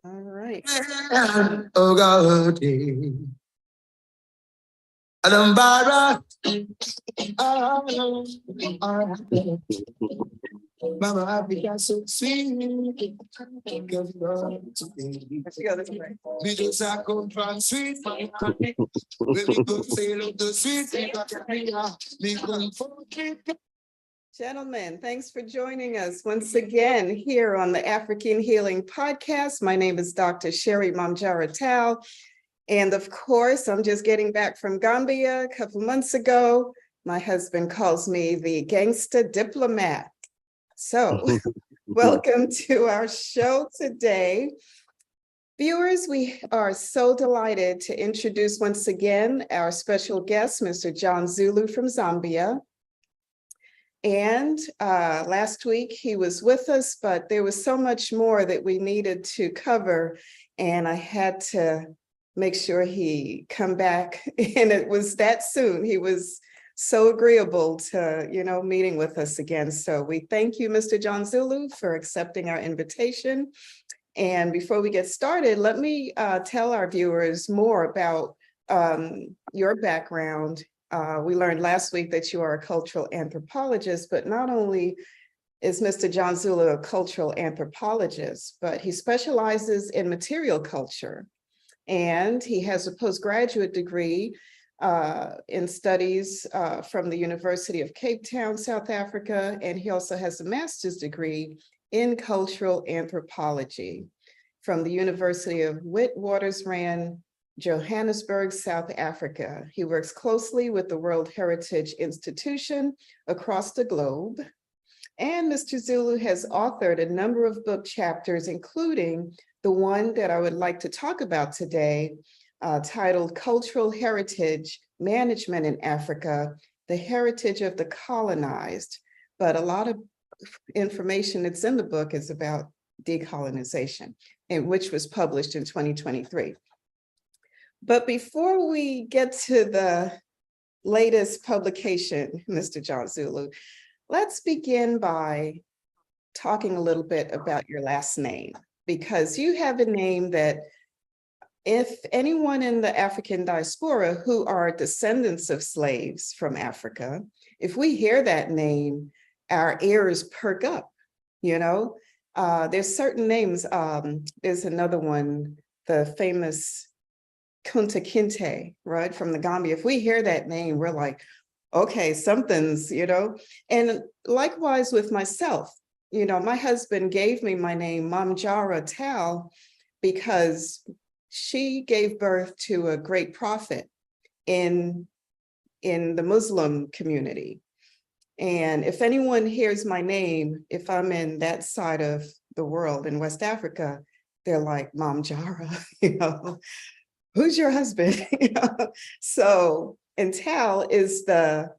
All right. Oh God, Alambara, Mama, I be so sweet. Because I come from sweet, when we go sail up the sweet, we come for it. Gentlemen, thanks for joining us once again here on the African Healing Podcast. My name is Dr. Sherry Mamjara Taal. And of course, I'm just getting back from Gambia a couple months ago. My husband calls me the gangster diplomat. So welcome to our show today. Viewers, we are so delighted to introduce once again our special guest, Mr. John Zulu from Zambia. And last week he was with us, but there was so much more that we needed to cover, and I had to make sure he come back, and it was that soon. He was so agreeable to, meeting with us again. So we thank you, Mr. John Zulu, for accepting our invitation. And before we get started, let me tell our viewers more about your background. We learned last week that you are a cultural anthropologist, but not only is Mr. John Zulu a cultural anthropologist, but he specializes in material culture. And he has a postgraduate degree in studies from the University of Cape Town, South Africa. And he also has a master's degree in cultural anthropology from the University of Witwatersrand, Johannesburg, South Africa. He works closely with the World Heritage Institution across the globe. And Mr. Zulu has authored a number of book chapters, including the one that I would like to talk about today, titled Cultural Heritage Management in Africa, The Heritage of the Colonized. But a lot of information that's in the book is about decolonization, and which was published in 2023. But before we get to the latest publication, Mr. John Zulu, let's begin by talking a little bit about your last name, because you have a name that if anyone in the African diaspora who are descendants of slaves from Africa, if we hear that name, our ears perk up, There's certain names. There's another one, the famous Kunta Kinte, right, from the Gambia. If we hear that name, we're like, okay, something's, And likewise with myself, my husband gave me my name, Mamjara Taal, because she gave birth to a great prophet in the Muslim community. And if anyone hears my name, if I'm in that side of the world in West Africa, they're like, Mamjara, who's your husband? So, and Taal is the,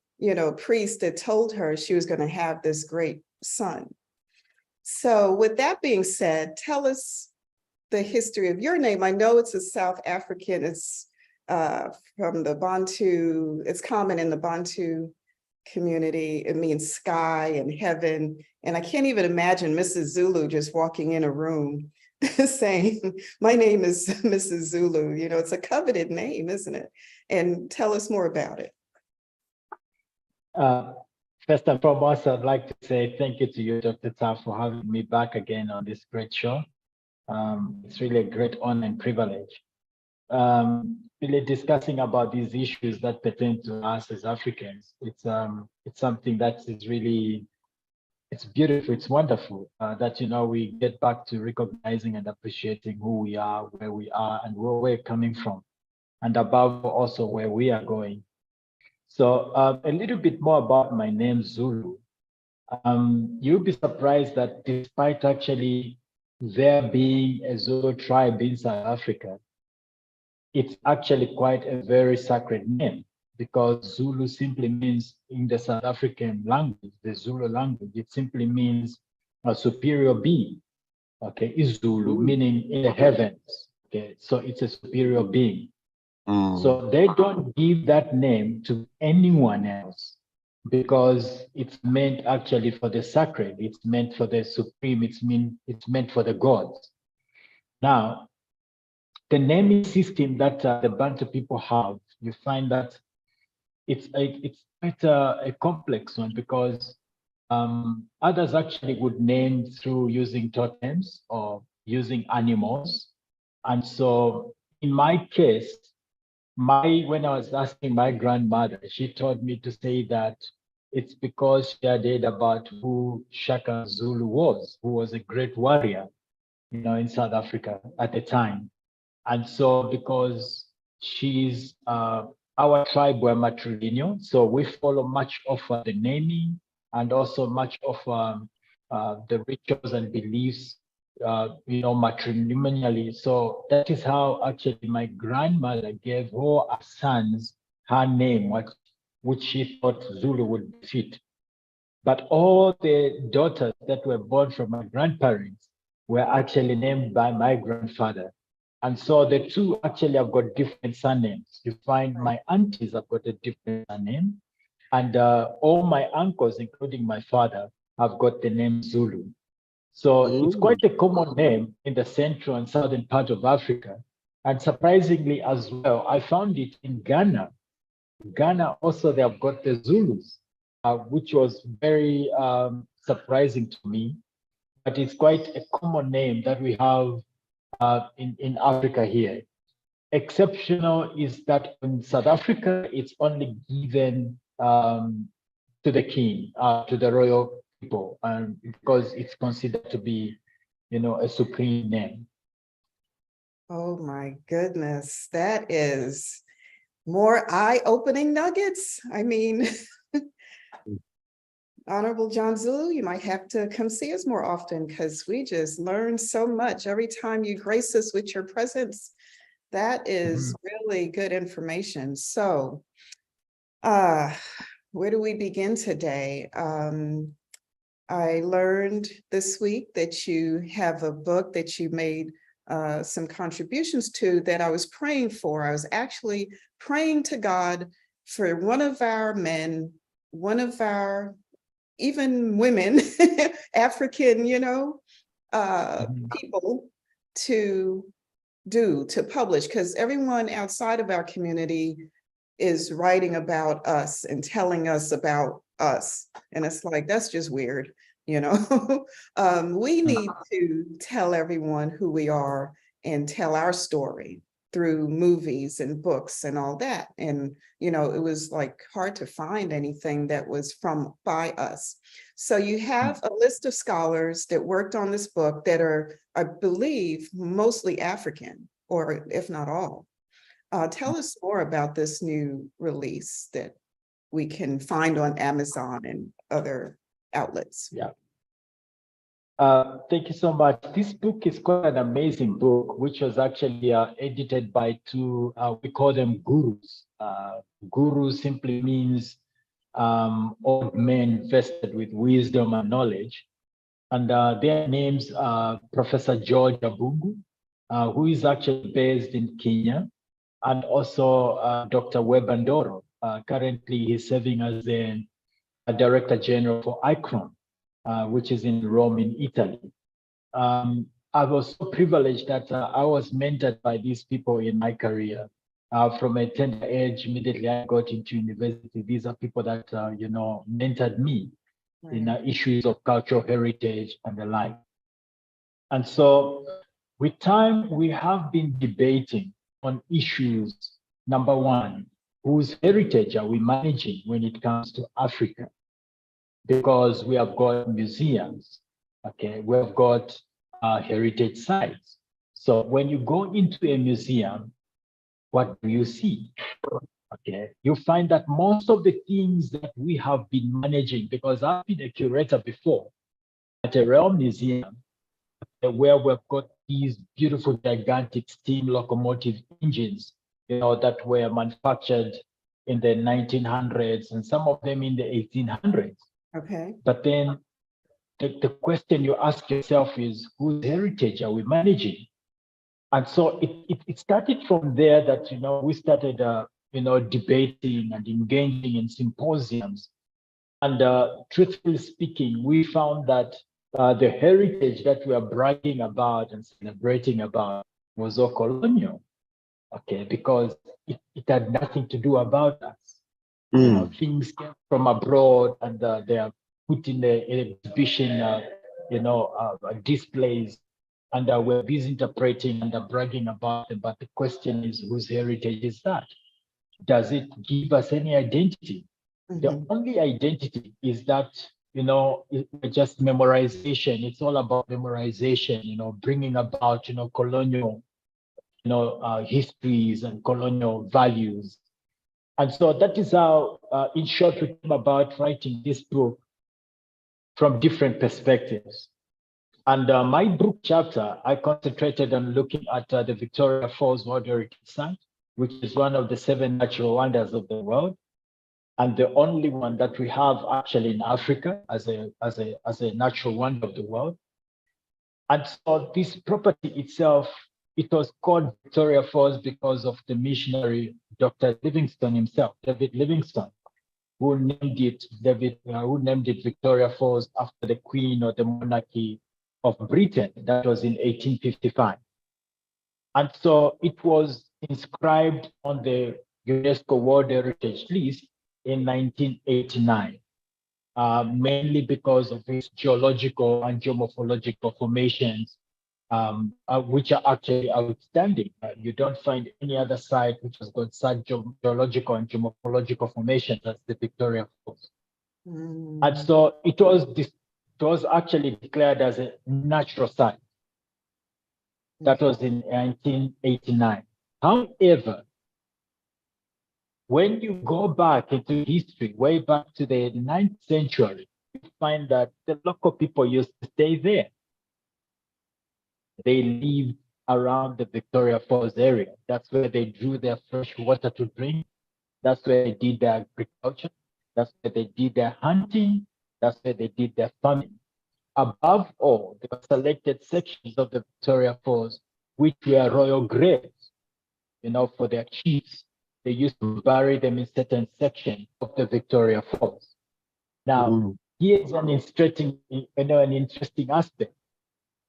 priest that told her she was going to have this great son. So with that being said, tell us the history of your name. I know it's a South African, it's from the Bantu, it's common in the Bantu community. It means sky and heaven. And I can't even imagine Mrs. Zulu just walking in a room saying, my name is Mrs. Zulu. It's a coveted name, isn't it? And tell us more about it. First and foremost, I'd like to say thank you to you, Dr. Taal, for having me back again on this great show. It's really a great honor and privilege. Really discussing about these issues that pertain to us as Africans. It's something that is really, it's beautiful, it's wonderful that, we get back to recognizing and appreciating who we are, where we are, and where we're coming from, and above also where we are going. So a little bit more about my name, Zulu. You'll be surprised that despite actually there being a Zulu tribe in South Africa, it's actually quite a very sacred name, because Zulu simply means, in the South African language, the Zulu language, it simply means a superior being. Okay, is Zulu, meaning in the heavens. Okay, so it's a superior being. So they don't give that name to anyone else, because it's meant actually for the sacred, it's meant for the supreme, it's meant for the gods. Now, the naming system that the Bantu people have, you find that it's quite a complex one, because others actually would name through using totems or using animals. And so in my case, when I was asking my grandmother, she told me to say that it's because she had heard about who Shaka Zulu was, who was a great warrior, in South Africa at the time. And so because she's our tribe were matrilineal, so we follow much of the naming and also much of the rituals and beliefs, matrimonially. So that is how actually my grandmother gave her sons her name, which she thought Zulu would fit. But all the daughters that were born from my grandparents were actually named by my grandfather. And so the two actually have got different surnames. You find my aunties have got a different surname, and all my uncles, including my father, have got the name Zulu. So it's quite a common name in the central and southern part of Africa. And surprisingly as well, I found it in Ghana. Ghana also, they have got the Zulus, which was very surprising to me. But it's quite a common name that we have in Africa here. Exceptional is that in South Africa, it's only given to the king, to the royal people, because it's considered to be, a supreme name. Oh my goodness, that is more eye-opening nuggets. I mean, Honorable John Zulu, you might have to come see us more often, because we just learn so much every time you grace us with your presence. That is really good information. So, where do we begin today? I learned this week that you have a book that you made some contributions to that I was praying for. I was actually praying to God for one of our men, one of our even women, African, people to publish, because everyone outside of our community is writing about us and telling us about us. And it's like, that's just weird. We need to tell everyone who we are and tell our story through movies and books and all that. And, it was like hard to find anything that was by us. So you have a list of scholars that worked on this book that are, I believe, mostly African, or if not all. Tell us more about this new release that we can find on Amazon and other outlets. Yeah. Thank you so much. This book is quite an amazing book, which was actually edited by two, we call them gurus. Guru simply means old men vested with wisdom and knowledge. And their names are Professor George Abungu, who is actually based in Kenya, and also Dr. Webandoro. Currently, he's serving as a Director General for ICRON, which is in Rome, in Italy. I was so privileged that I was mentored by these people in my career. From a tender age, immediately I got into university. These are people that, mentored me in issues of cultural heritage and the like. And so with time, we have been debating on issues. Number one, whose heritage are we managing when it comes to Africa? Because we have got museums, okay? We have got heritage sites. So when you go into a museum, what do you see? Okay, you find that most of the things that we have been managing, because I've been a curator before at a rail museum, where we've got these beautiful, gigantic steam locomotive engines, that were manufactured in the 1900s and some of them in the 1800s. Okay. But then the question you ask yourself is, whose heritage are we managing? And so it started from there that, we started, debating and engaging in symposiums. And truthfully speaking, we found that the heritage that we are bragging about and celebrating about was all colonial, okay, because it had nothing to do about us. You know, things came from abroad and they are put in the exhibition, displays, and we're busy interpreting and bragging about them. But the question is, whose heritage is that? Does it give us any identity? The only identity is that, it's just memorization. It's all about memorization, bringing about, colonial, histories and colonial values. And so that is how, in short, we came about writing this book from different perspectives. And my book chapter, I concentrated on looking at the Victoria Falls World Heritage Site, which is one of the 7 natural wonders of the world, and the only one that we have actually in Africa as a natural wonder of the world. And so this property itself, it was called Victoria Falls because of the missionary Dr. Livingstone himself, David Livingstone, who named it Victoria Falls after the Queen or the monarchy of Britain. That was in 1855. And so it was inscribed on the UNESCO World Heritage List in 1989, mainly because of its geological and geomorphological formations, which are actually outstanding. You don't find any other site which has got such geological and geomorphological formations as the Victoria Falls. And so it was actually declared as a natural site. That was in 1989. However, when you go back into history, way back to the 9th century, you find that the local people used to stay there. They lived around the Victoria Falls area. That's where they drew their fresh water to drink. That's where they did their agriculture. That's where they did their hunting. That's where they did their farming. Above all, there were selected sections of the Victoria Falls, which were royal graves, for their chiefs. They used to bury them in certain sections of the Victoria Falls. Now, here's an interesting aspect.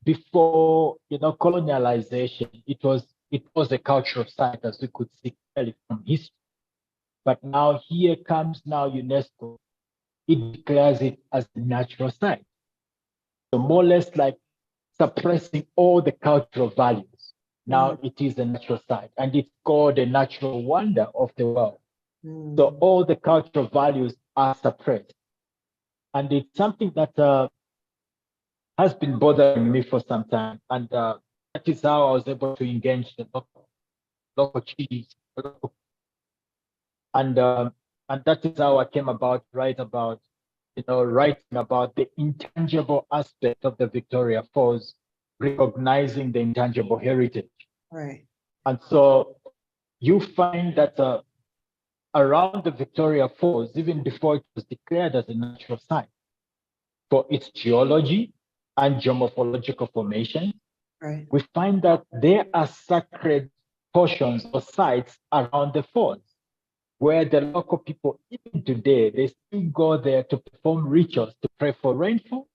Before, colonialization, it was a cultural site, as we could see clearly from history. But now here comes UNESCO. It declares it as a natural site. So more or less like suppressing all the cultural values. Now it is a natural site, and it's called a natural wonder of the world. So all the cultural values are suppressed. And it's something that has been bothering me for some time. And that is how I was able to engage the local chiefs. And that is how I came about writing about the intangible aspect of the Victoria Falls, recognizing the intangible heritage. Right. And so you find that around the Victoria Falls, even before it was declared as a natural site, for its geology and geomorphological formation, Right. we find that there are sacred portions or sites around the falls, where the local people, even today, they still go there to perform rituals, to pray for rainfall,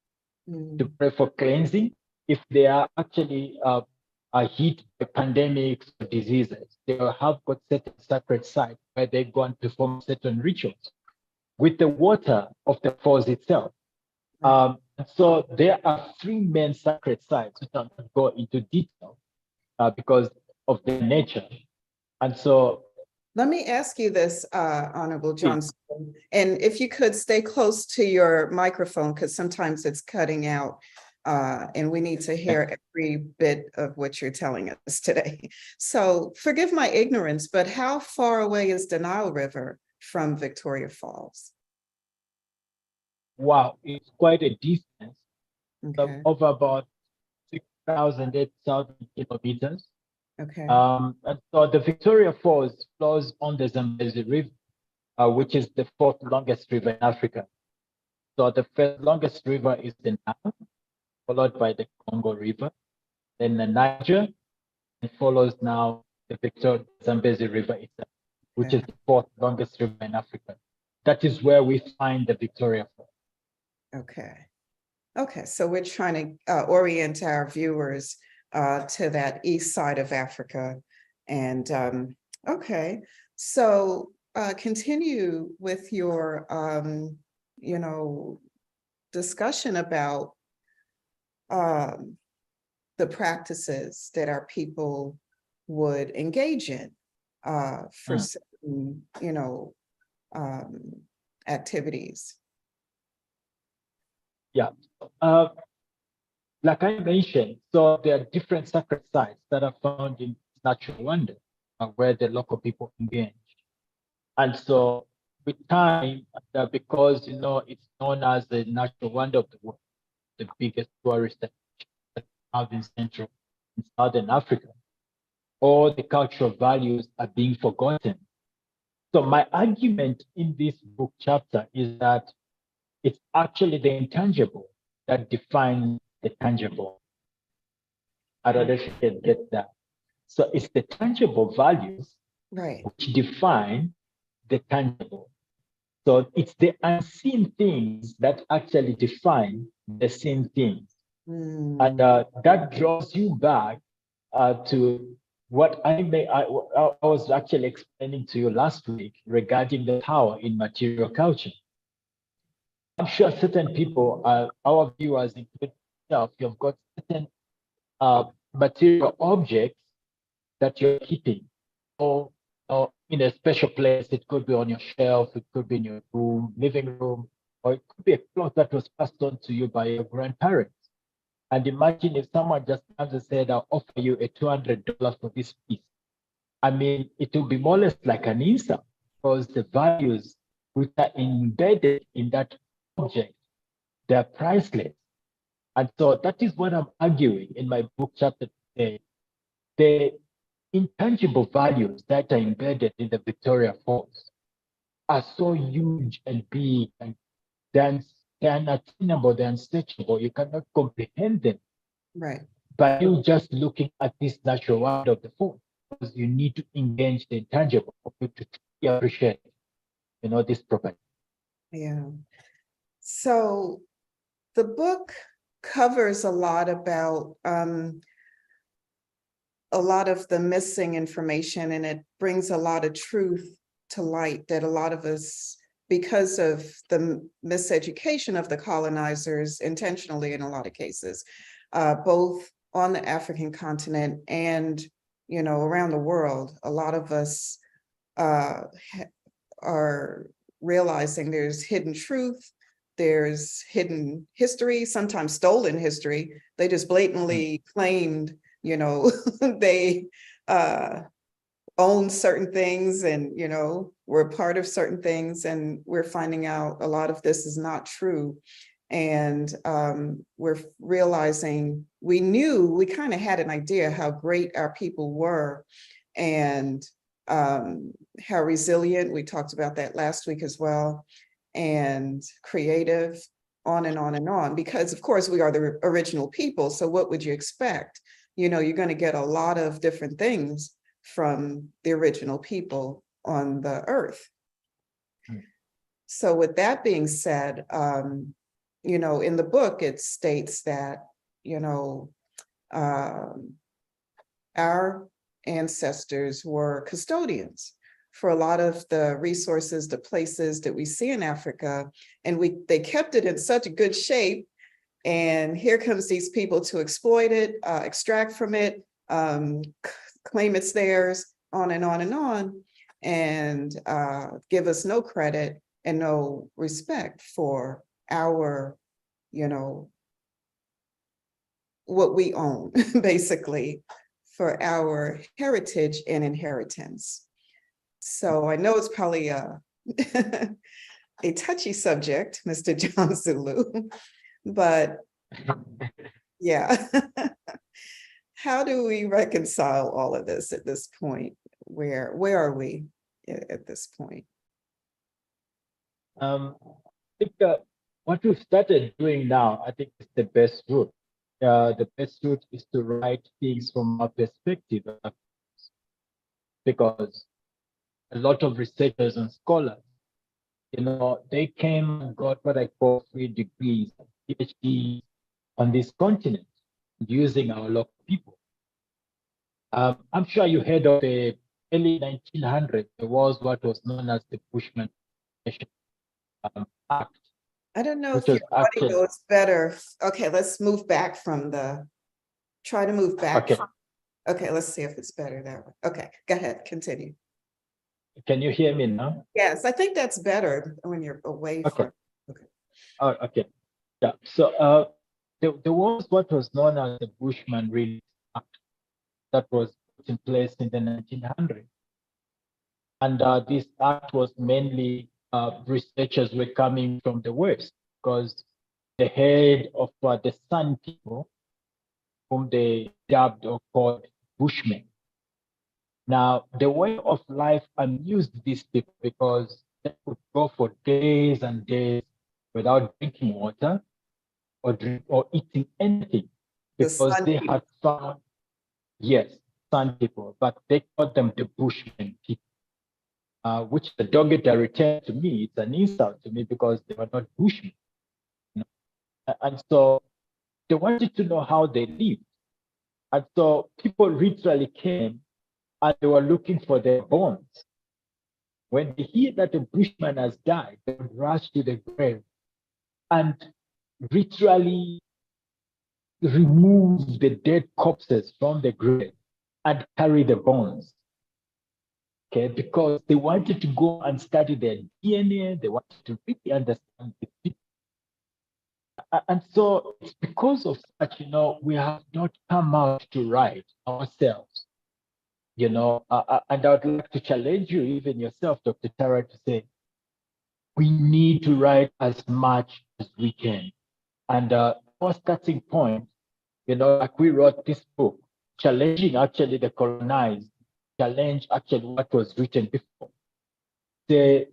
to pray for cleansing. If they are actually hit by pandemics or diseases, they have got certain sacred sites where they go and perform certain rituals with the water of the falls itself. So there are 3 main sacred sites, which I'll not go into detail because of their nature. And so let me ask you this, Honorable Johnson, and if you could stay close to your microphone, because sometimes it's cutting out, and we need to hear every bit of what you're telling us today. So forgive my ignorance, but how far away is the Nile River from Victoria Falls? Wow, it's quite a distance, Okay. of about 6,000, 8,000 kilometers. Okay. And so the Victoria Falls flows on the Zambezi River, which is the 4th longest river in Africa. So the 1st longest river is the Nile, followed by the Congo River, then the Niger, and follows now the Zambezi River itself, which is the 4th longest river in Africa. That is where we find the Victoria Falls. Okay. Okay, so we're trying to orient our viewers to that east side of Africa. And okay, so continue with your, you know, discussion about the practices that our people would engage in for certain, you know, activities. Yeah. Like I mentioned, so there are different sacred sites that are found in natural wonder where the local people engage. And so with time, because, you know, it's known as the natural wonder of the world, the biggest tourist that we have in Central and Southern Africa, all the cultural values are being forgotten. So my argument in this book chapter is that it's actually the intangible that defines the tangible. I don't know if you can get that. So it's the tangible values Right. which define the tangible. So it's the unseen things that actually define the seen things. And that draws you back to what I was actually explaining to you last week regarding the power in material culture. I'm sure certain people, our viewers, including yourself, you've got certain material objects that you're keeping, or in a special place. It could be on your shelf, it could be in your room, living room, or it could be a cloth that was passed on to you by your grandparents. And imagine if someone just comes and said, I'll offer you a $200 for this piece. I mean, it will be more or less like an insult because the values which are embedded in that object, they're priceless. And so that is what I'm arguing in my book chapter today. The intangible values that are embedded in the Victoria Falls are so huge and big, and they're unattainable, they're unsearchable. You cannot comprehend them. Right. By you just looking at this natural wonder of the falls, because you need to engage the intangible for you to truly appreciate, you know, this property. Yeah. So the book covers a lot about a lot of the missing information, and it brings a lot of truth to light that a lot of us, because of the miseducation of the colonizers, intentionally in a lot of cases, both on the African continent and, you know, around the world, a lot of us are realizing there's hidden truth, there's hidden history, sometimes stolen history. They just blatantly claimed, you know, they own certain things and, you know, were part of certain things. And we're finding out a lot of this is not true. And we're realizing we kind of had an idea how great our people were and how resilient, we talked about that last week as well, and creative, on and on and on, because of course we are the original people. So what would you expect? You know, you're going to get a lot of different things from the original people on the earth. So with that being said, you know, in the book, it states that, you know, our ancestors were custodians for a lot of the resources, the places that we see in Africa, and they kept it in such a good shape. And here comes these people to exploit it, extract from it, claim it's theirs, on and on and on, and give us no credit and no respect for our, you know, what we own, basically, for our heritage and inheritance. So I know it's probably a touchy subject, Mr. John Zulu, but yeah. How do we reconcile all of this at this point? Where are we at this point? I think what we've started doing now, I think is the best route. The best route is to write things from our perspective, because a lot of researchers and scholars, you know, they came and got what I call 3 degrees, PhDs, on this continent using our local people. I'm sure you heard of the early 1900s. There was what was known as the Bushman Act. I don't know Which if your was actually, audio is better. Okay, let's move back from try to move back. okay. Okay, let's see if it's better that way. Okay, go ahead, continue. Can you hear me now? Yes, I think that's better when you're away Okay. from. Okay. Oh, okay. Yeah. So there was what was known as the Bushman Release Act that was put in place in the 1900s. And this act was mainly researchers were coming from the West because the head of the San people, whom they dubbed or called Bushmen. Now, the way of life amused these people because they could go for days and days without drinking water or eating anything The because sun they people. had found, yes, San people, but they called them the Bushmen people. Which the derogatory term to me, it's an insult to me because they were not Bushmen. You know? And so they wanted to know how they lived. And so people literally came and they were looking for their bones. When they hear that a Bushman has died, they would rush to the grave and literally remove the dead corpses from the grave and carry the bones. Okay, because they wanted to go and study their DNA, they wanted to really understand the people. And so it's because of such, we have not come out to write ourselves, and I would like to challenge you, even yourself, Dr. Tara, to say, we need to write as much as we can. And our starting point, like we wrote this book, challenging actually the colonized, challenge actually what was written before.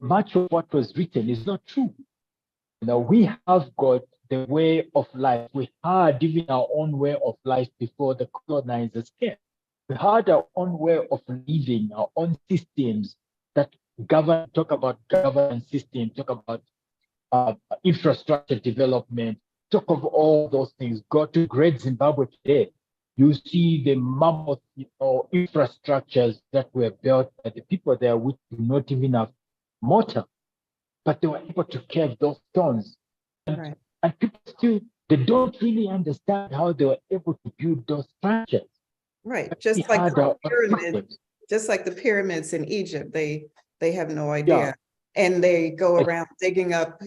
Much of what was written is not true. We have got the way of life. We had even our own way of life before the colonizers came. We had our own way of living, our own systems that talk about governance system, talk about infrastructure development, talk of all those things. Go to Great Zimbabwe today, you see the mammoth infrastructures that were built by the people there, which do not even have mortar, but they were able to carve those stones. Right. And people still, they don't really understand how they were able to build those structures. Right, just like the pyramids in Egypt, they have no idea. Yeah. And they go around digging up,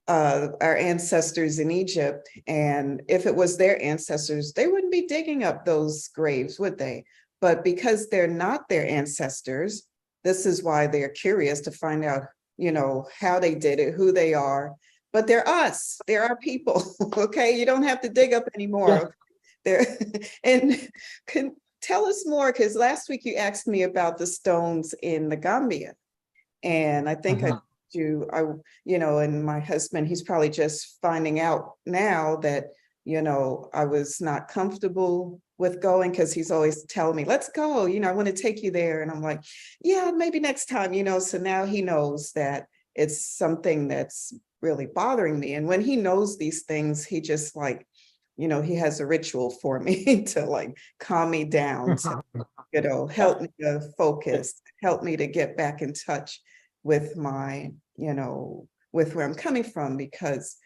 our ancestors in Egypt. And if it was their ancestors, they wouldn't be digging up those graves, would they? But because they're not their ancestors, this is why they're curious to find out, how they did it, who they are. But they're us, they're our people, okay? You don't have to dig up anymore. Yeah. And tell us more, because last week you asked me about the stones in the Gambia. And I think and my husband, he's probably just finding out now that, I was not comfortable with going, because he's always telling me, let's go, I want to take you there. And I'm like, yeah, maybe next time, so now he knows that it's something that's really bothering me. And when he knows these things, he just he has a ritual for me to calm me down, to, help me to focus, help me to get back in touch with my, with where I'm coming from, because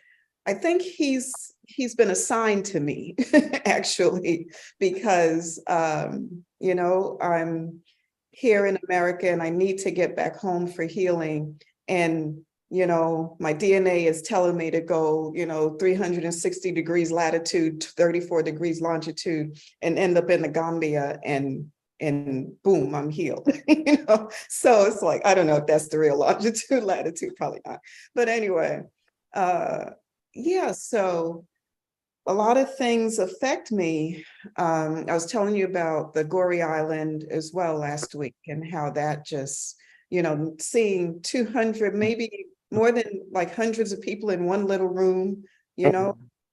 I think he's been assigned to me actually, because, I'm here in America and I need to get back home for healing. And my DNA is telling me to go, 360 degrees latitude, 34 degrees longitude, and end up in the Gambia, and boom, I'm healed. So it's like, I don't know if that's the real longitude, latitude, probably not. But anyway, so a lot of things affect me. I was telling you about the Goree Island as well last week, and how that just, seeing 200, maybe more than hundreds of people in one little room,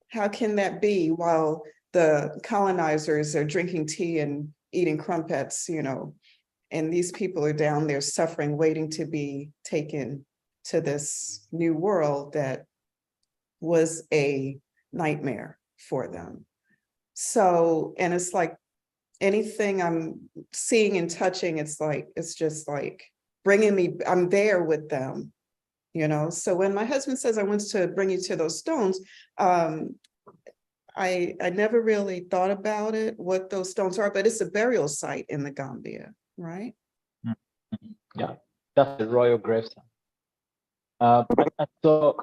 how can that be while the colonizers are drinking tea and eating crumpets, and these people are down there suffering, waiting to be taken to this new world that was a nightmare for them. So, and it's like anything I'm seeing and touching, it's just like bringing me, I'm there with them, you know? So when my husband says, I want to bring you to those stones, I never really thought about it, what those stones are, but it's a burial site in the Gambia, right? Yeah, that's the royal gravestone. And so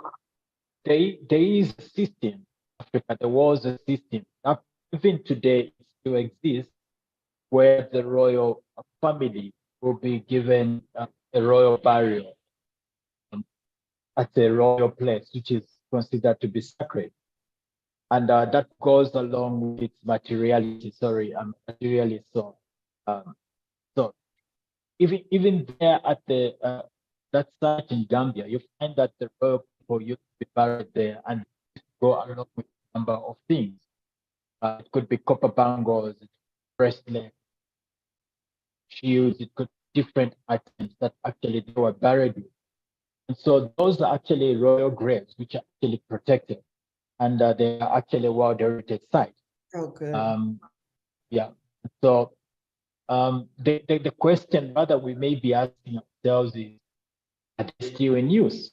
there is a system, Africa, there was a system, even today it still exists, where the royal family will be given a royal burial at a royal place, which is considered to be sacred. And that goes along with its materiality, materially so. So even there at the that site in Gambia, you find that the royal people used to be buried there and go along with a number of things. It could be copper bangles, bracelets, shields, it could be different items that actually they were buried with. And so those are actually royal graves, which are actually protected. And they are actually World Heritage Sites. Oh, good. Yeah. So the question rather we may be asking ourselves is, are they still in use?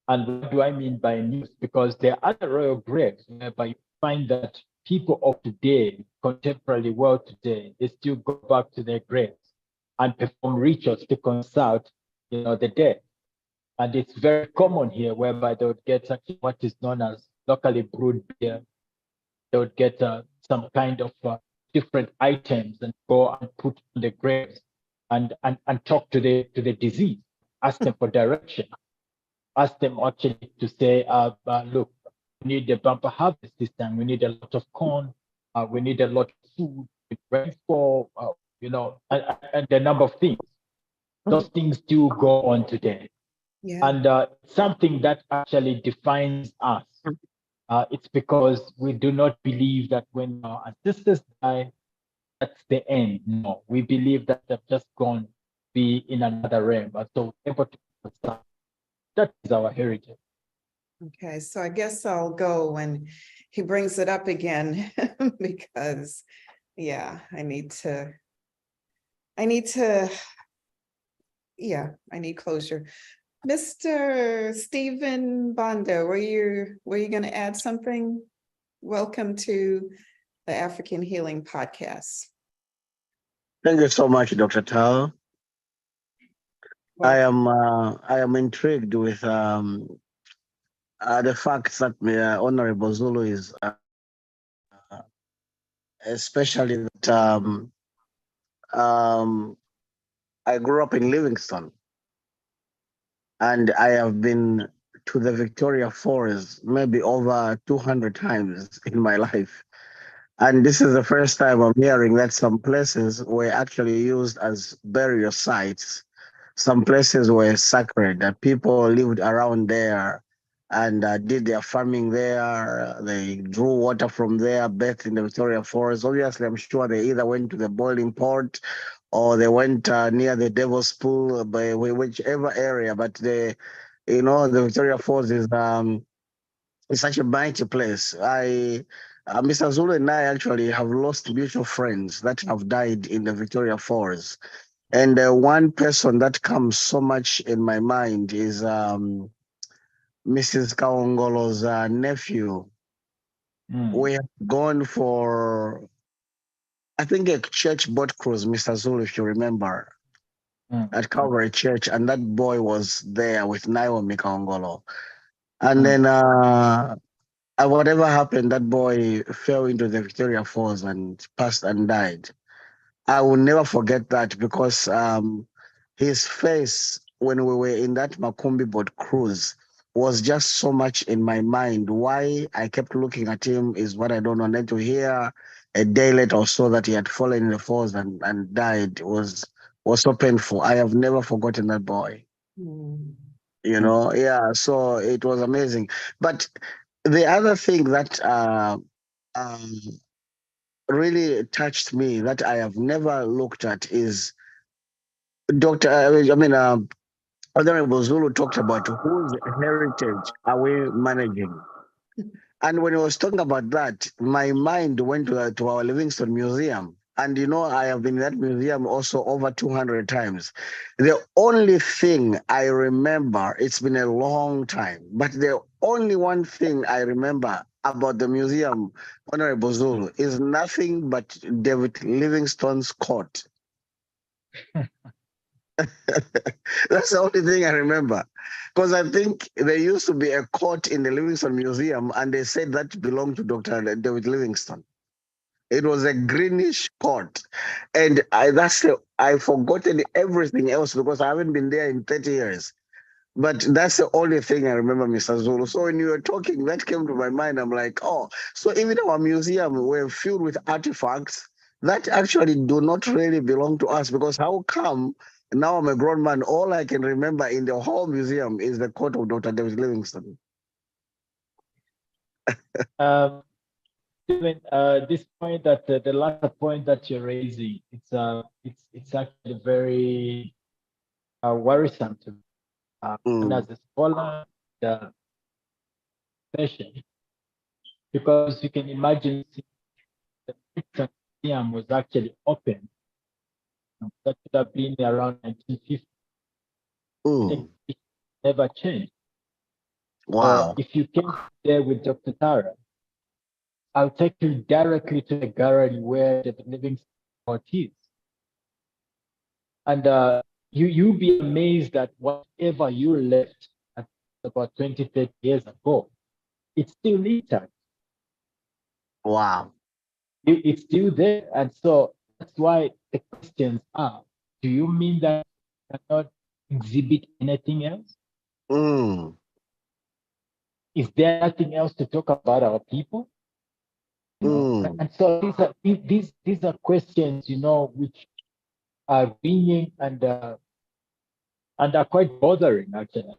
And what do I mean by in use? Because there are other royal graves whereby you find that people of today, contemporary world today, they still go back to their graves and perform rituals to consult, the dead. And it's very common here whereby they would get actually what is known as locally brewed beer. They would get some kind of different items and go and put on the graves and talk to the deceased, ask them for direction, ask them actually to say, look, we need a bumper harvest this time. We need a lot of corn. We need a lot of food, rainfall, and a number of things. Those things do go on today. Yeah. And something that actually defines us. It's because we do not believe that when our ancestors die, that's the end. No, we believe that they've just gone be in another realm. And so able to understand. That is our heritage. Okay, so I guess I'll go when he brings it up again because, yeah, I need closure. Mr. Stephen Banda, were you going to add something? Welcome to the African Healing Podcast. Thank you so much, Dr. Taal. I am intrigued with the fact that Honorable Zulu is, especially that I grew up in Livingston, and I have been to the Victoria Falls maybe over 200 times in my life. And this is the first time I'm hearing that some places were actually used as burial sites. Some places were sacred, that people lived around there and did their farming there. They drew water from there, bathed in the Victoria Falls. Obviously, I'm sure they either went to the boiling pot or they went near the Devil's Pool, by whichever area. But the Victoria Falls is it's such a mighty place. Mr. Zulu and I actually have lost mutual friends that have died in the Victoria Falls. And one person that comes so much in my mind is Mrs. Kaongolo's nephew. We have gone for, I think, a church boat cruise, Mr. Zulu, if you remember, at Calvary Church. And that boy was there with Naomi Kaongolo. And then whatever happened, that boy fell into the Victoria Falls and passed and died. I will never forget that because his face when we were in that Makumbi boat cruise was just so much in my mind. Why I kept looking at him is what I don't know. And then to hear a day later or so that he had fallen in the falls and died was so painful. I have never forgotten that boy. Yeah, so it was amazing. But the other thing that really touched me that I have never looked at is Honorable Zulu talked about whose heritage are we managing? And when I was talking about that, my mind went to our Livingstone Museum. And I have been in that museum also over 200 times. The only thing I remember, it's been a long time, but the only one thing I remember about the museum, Honorable Zulu, is nothing but David Livingstone's coat. That's the only thing I remember. Because I think there used to be a coat in the Livingstone Museum, and they said that belonged to Dr. David Livingstone. It was a greenish coat. And I've forgotten everything else because I haven't been there in 30 years. But that's the only thing I remember, Mr. Zulu. So when you were talking, that came to my mind. I'm like, oh, so even our museum were filled with artifacts that actually do not really belong to us, because how come now I'm a grown man, all I can remember in the whole museum is the coat of Dr. David Livingstone? Um, Stephen, this point that the latter point that you're raising, it's actually very worrisome to me. And as a scholar, the session, because you can imagine the Brixton Museum was actually open. That would have been around 1950. It never changed. Wow. If you came there with Dr. Tara, I'll take you directly to the gallery where the Livingstone court is. And you'll be amazed that whatever you left at about 20, 30 years ago, it's still intact. Wow. It's still there. And so that's why the questions are, do you mean that you cannot exhibit anything else? Is there nothing else to talk about our people? And so these are questions, which are ringing and are quite bothering, actually.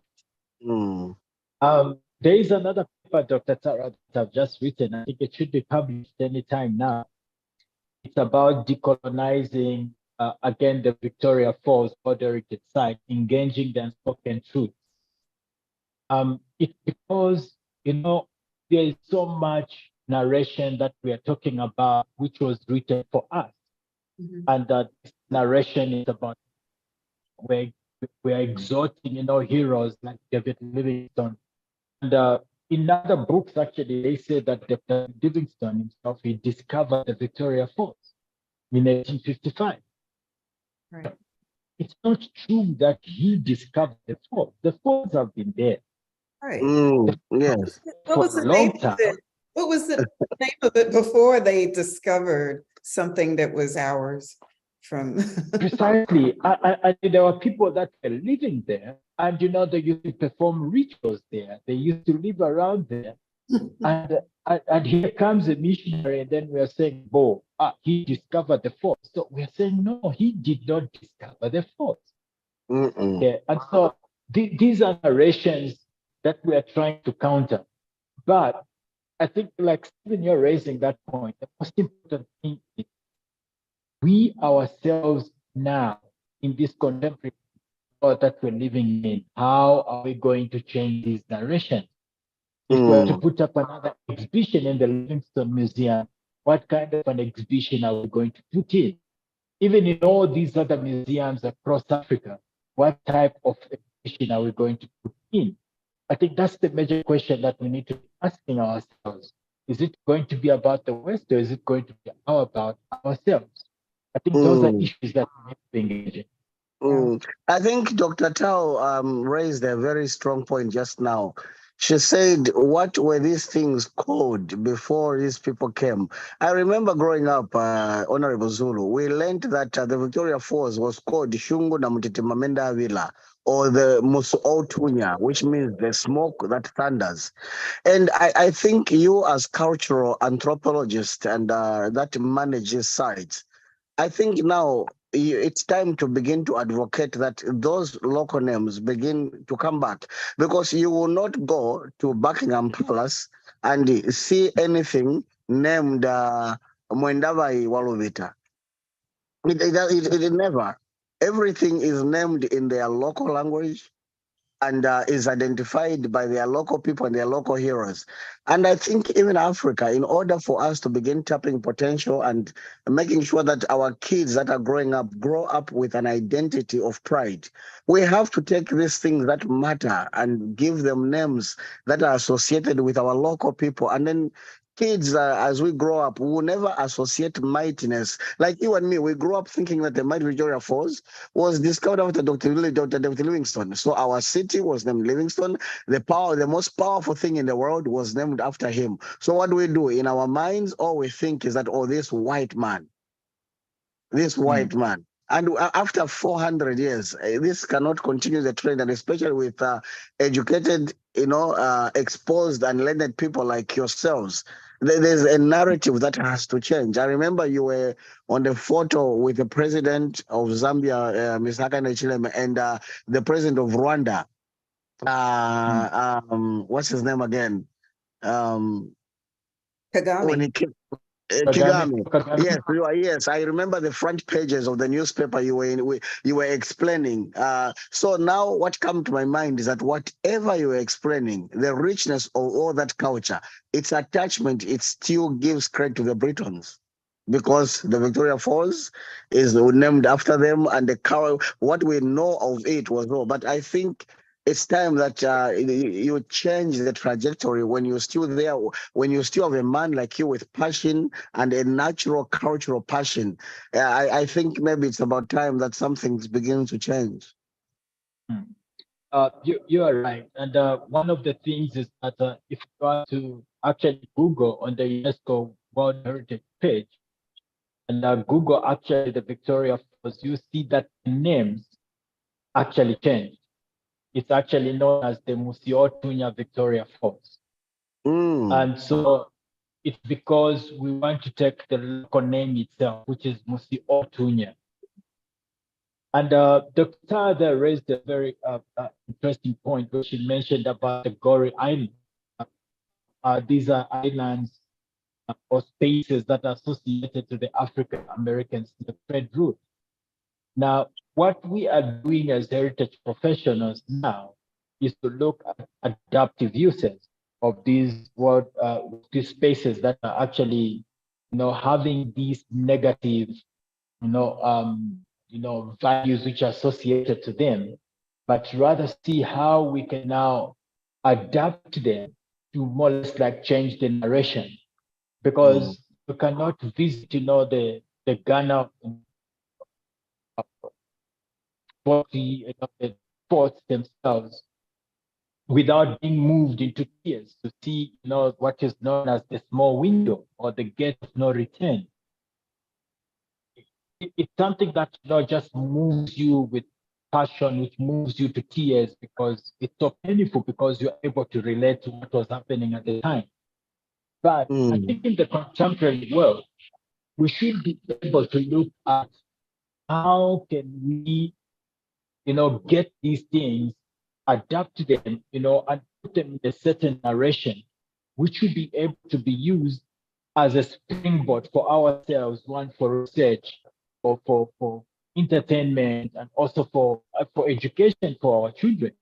There is another paper, Dr. Tara, that I've just written. I think it should be published anytime now. It's about decolonizing, again, the Victoria Falls border-heritage site, engaging the unspoken truth. It's because, there is so much narration that we are talking about, which was written for us. And that narration is about we're exalting, heroes like David Livingstone. And in other books, actually, they say that Dr. Livingstone himself, he discovered the Victoria Falls in 1855. Right. It's not true that he discovered the falls. The falls have been there. Right. Yes. What was the name of it? What was the name of it before they discovered something that was ours from? Precisely. I there were people that were living there, and they used to perform rituals there. They used to live around there. And here comes a missionary, and then we are saying, "Oh, he discovered the falls." So we are saying, no, he did not discover the falls. Yeah, and so these are narrations that we are trying to counter. But I think, like Stephen, you're raising that point. The most important thing is we ourselves now, in this contemporary world that we're living in, how are we going to change these narrations? If we're to put up another exhibition in the Livingstone Museum, what kind of an exhibition are we going to put in? Even in all these other museums across Africa, what type of exhibition are we going to put in? I think that's the major question that we need to be asking ourselves. Is it going to be about the West, or is it going to be about ourselves? I think those are issues that we need to be engaging. I think Dr. Tao raised a very strong point just now. She said, what were these things called before these people came? I remember growing up, Honorable Zulu, we learned that the Victoria Falls was called Shungu na Mutitimamenda Villa, or the Musu Otunya, which means the smoke that thunders. And I think you, as cultural anthropologist and that manages sites, I think now it's time to begin to advocate that those local names begin to come back, because you will not go to Buckingham Palace and see anything named Mwendavai Walovita. It never. Everything is named in their local language. and is identified by their local people and their local heroes. And I think even Africa, in order for us to begin tapping potential and making sure that our kids that are growing up grow up with an identity of pride, we have to take these things that matter and give them names that are associated with our local people. And then kids, as we grow up, we will never associate mightiness. Like you and me, we grew up thinking that the mighty Victoria Falls was discovered after Dr. David Livingstone. So our city was named Livingstone. The most powerful thing in the world was named after him. So what do we do? In our minds, all we think is that, oh, this white man. And after 400 years, this cannot continue the trend, and especially with educated, exposed and learned people like yourselves. There's a narrative that has to change. I remember you were on the photo with the president of Zambia, Mr. Hakainde Hichilema, and the president of Rwanda. What's his name again? When Kagame. he came, Kagame. Kigami. Yes, yes. I remember the front pages of the newspaper you were explaining. So now what come to my mind is that whatever you were explaining, the richness of all that culture, its attachment, it still gives credit to the Britons. Because the Victoria Falls is named after them, and what we know of it was no. But I think it's time that you change the trajectory when you're still there, when you still have a man like you with passion and a natural cultural passion. I think maybe it's about time that something's beginning to change. You are right. And one of the things is that if you go to actually Google on the UNESCO World Heritage page, and Google actually the Victoria Falls, you see that the names actually changed. It's actually known as the Musiotunya Victoria Falls. And so it's because we want to take the local name itself, which is Musiotunya. And Dr. Tada raised a very interesting point, where she mentioned about the Gorée Island. These are islands or spaces that are associated to the African Americans, the trade route. Now, what we are doing as heritage professionals now is to look at adaptive uses of these these spaces that are actually, having these negative, values which are associated to them, but rather see how we can now adapt them to more or less like change the narration, because you cannot visit, the Ghana the forts themselves without being moved into tears to see, what is known as the small window or the gate of no return. It's something that just moves you with passion, which moves you to tears because it's so painful, because you're able to relate to what was happening at the time. But I think in the contemporary world, we should be able to look at how can we, get these things, adapt them, and put them in a certain narration, which should be able to be used as a springboard for ourselves, one for research, or for entertainment, and also for education for our children.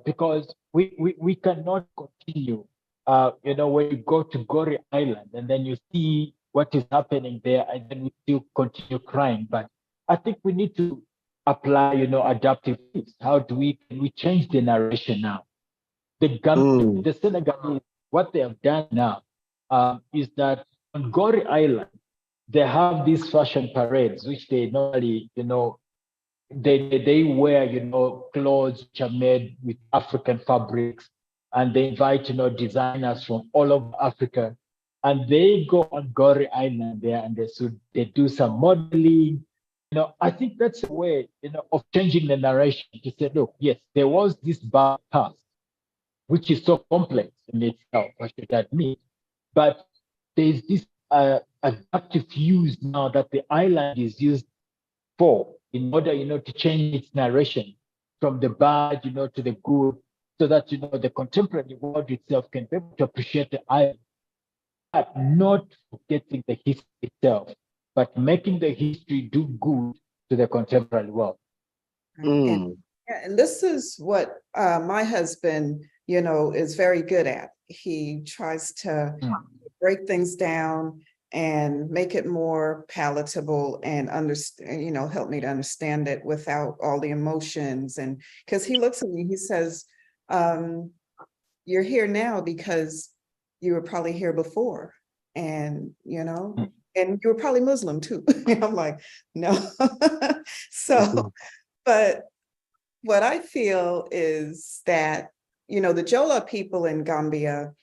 Because we cannot continue, when you go to Gorée Island and then you see what is happening there, and then we still continue crying. But I think we need to apply, adaptive things. How can we change the narration now? The Senegalese, what they have done now is that on Gorée Island, they have these fashion parades, which they normally, they wear, clothes which are made with African fabrics, and they invite, designers from all over Africa, and they go on Gorée Island there, and they do some modeling. I think that's a way, of changing the narration to say, look, yes, there was this bad past, which is so complex in itself, I should admit, but there's this adaptive use now that the island is used for, in order, to change its narration from the bad, to the good, so that, the contemporary world itself can be able to appreciate the island, but not forgetting the history itself, but making the history do good to the contemporary world. And Yeah, and this is what my husband, is very good at. He tries to break things down and make it more palatable and understand, help me to understand it without all the emotions. And because he looks at me, he says, you're here now because you were probably here before. And, and you were probably Muslim too. I'm like, no. So, but what I feel is that, the Jola people in Gambia,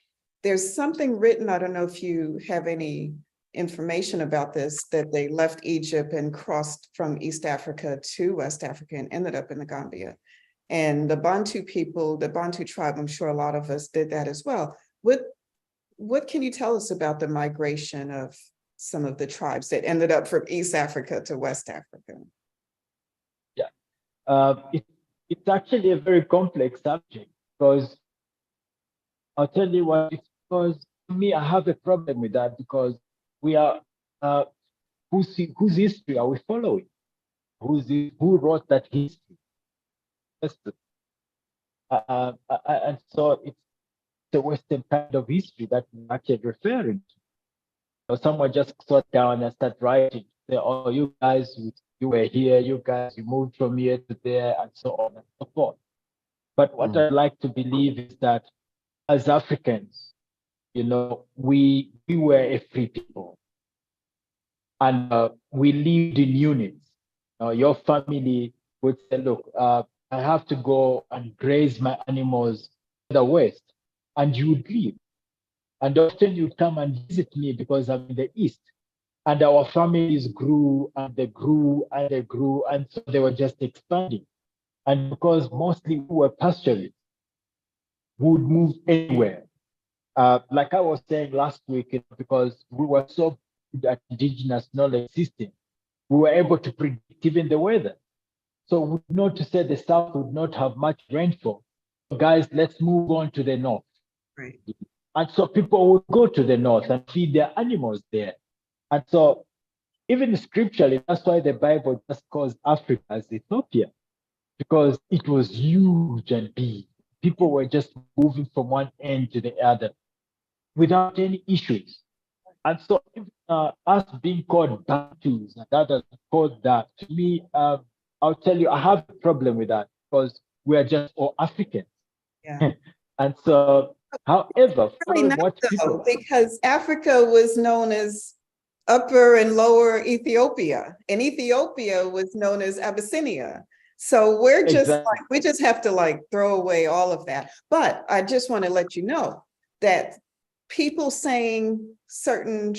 there's something written, I don't know if you have any information about this, that they left Egypt and crossed from East Africa to West Africa and ended up in the Gambia. And the Bantu people, the Bantu tribe, I'm sure a lot of us did that as well. What can you tell us about the migration of some of the tribes that ended up from East Africa to West Africa? Yeah, it's actually a very complex subject, because I'll tell you what, it's because to me, I have a problem with that, because we are, whose history are we following? Who wrote that history? And so it's the Western kind of history that we're actually referring to. So someone just sat down and started writing, say, oh, you guys, you were here, you guys, you moved from here to there, and so on and so forth. But what I'd like to believe is that as Africans, we were a free people, and we lived in units. Your family would say, look, I have to go and graze my animals to the west, and you would leave. And often you'd come and visit me because I'm in the east. And our families grew and they grew and they grew, and so they were just expanding. And because mostly we were pastoralists, we would move anywhere. Like I was saying last week, because we were so good at indigenous knowledge system, we were able to predict even the weather. So we know to say the south would not have much rainfall. So guys, let's move on to the north. Right. And so people would go to the north and feed their animals there. And so even scripturally, that's why the Bible just calls Africa as Ethiopia, because it was huge and big. People were just moving from one end to the other without any issues. And so us being called Bantus and others called that, to me, I'll tell you, I have a problem with that, because we are just all Africans. Yeah. And so, however, Really not, what though, people, because Africa was known as Upper and Lower Ethiopia, and Ethiopia was known as Abyssinia. So we're just exactly. we just have to throw away all of that. But I just want to let you know that people saying certain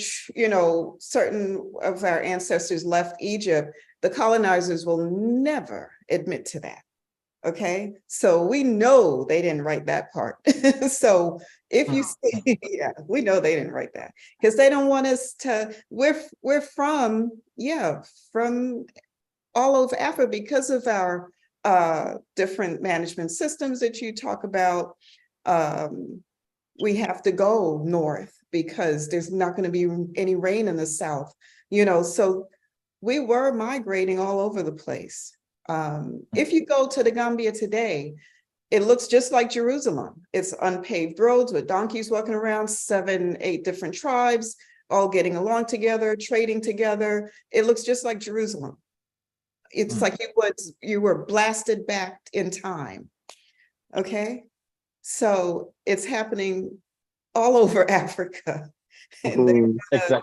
of our ancestors left Egypt, the colonizers will never admit to that. Okay, so we know they didn't write that part. So if you say, yeah, we know they didn't write that, because they don't want us to, we're from all over Africa because of our different management systems that you talk about. We have to go north because there's not going to be any rain in the south, so we were migrating all over the place. If you go to the Gambia today, it looks just like Jerusalem. It's unpaved roads with donkeys walking around, 7, 8 different tribes, all getting along together, trading together. It looks just like Jerusalem. It's like you were blasted back in time. Okay, so it's happening all over Africa. And exactly.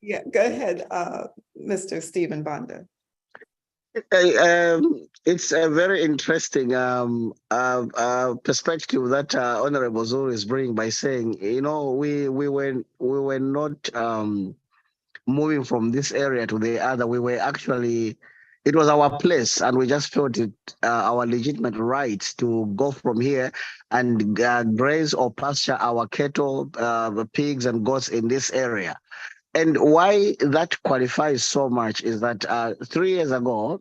Yeah, go ahead, Mr. Stephen Banda. It's a very interesting perspective that Honorable Zulu is bringing by saying, we were not moving from this area to the other. We were actually, it was our place, and we just felt it our legitimate right to go from here and graze or pasture our cattle, pigs and goats in this area. And why that qualifies so much is that 3 years ago,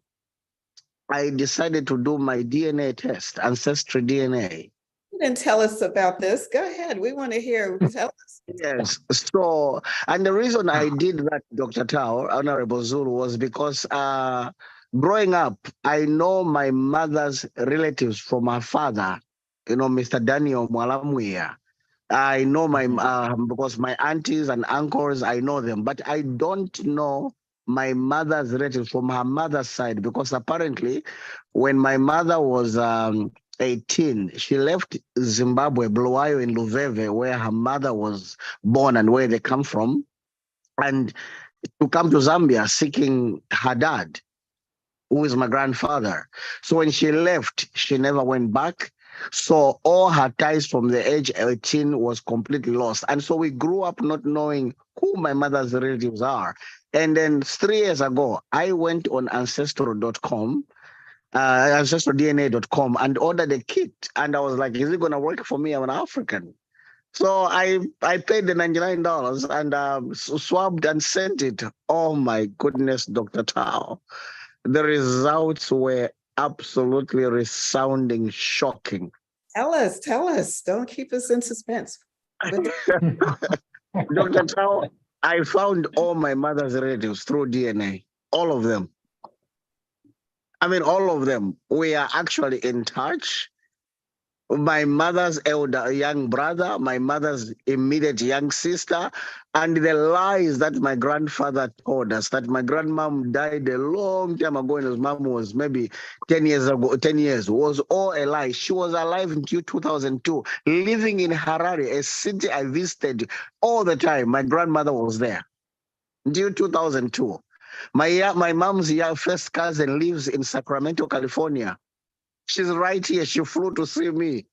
I decided to do my DNA test, ancestry DNA. You didn't tell us about this. Go ahead. We want to hear. Tell us. Yes. So, and the reason I did that, Dr. Taal, Honorable Zulu, was because growing up, I know my mother's relatives from her father, Mr. Daniel Mwalamuya. I know my because my aunties and uncles, I know them, but I don't know my mother's relatives from her mother's side because apparently, when my mother was 18, she left Zimbabwe, Bulawayo in Luveve, where her mother was born and where they come from, and to come to Zambia seeking her dad, who is my grandfather. So when she left, she never went back. So all her ties from the age 18 was completely lost. And so we grew up not knowing who my mother's relatives are. And then 3 years ago, I went on ancestral.com, ancestraldna.com, and ordered a kit. And I was like, is it going to work for me? I'm an African. So I paid the $99 and swabbed and sent it. Oh my goodness, Dr. Tao. The results were absolutely resounding shocking. Tell us. Don't keep us in suspense. Dr. Tao, I found all my mother's relatives through DNA, all of them. I mean, all of them. We are actually in touch. My mother's elder young brother, my mother's immediate young sister, and the lies that my grandfather told us that my grandmom died a long time ago and his mom was maybe 10 years ago, 10 years, was all a lie. She was alive until 2002, living in Harare, a city I visited all the time. My grandmother was there until 2002. My mom's first cousin lives in Sacramento, California. She's right here. She flew to see me.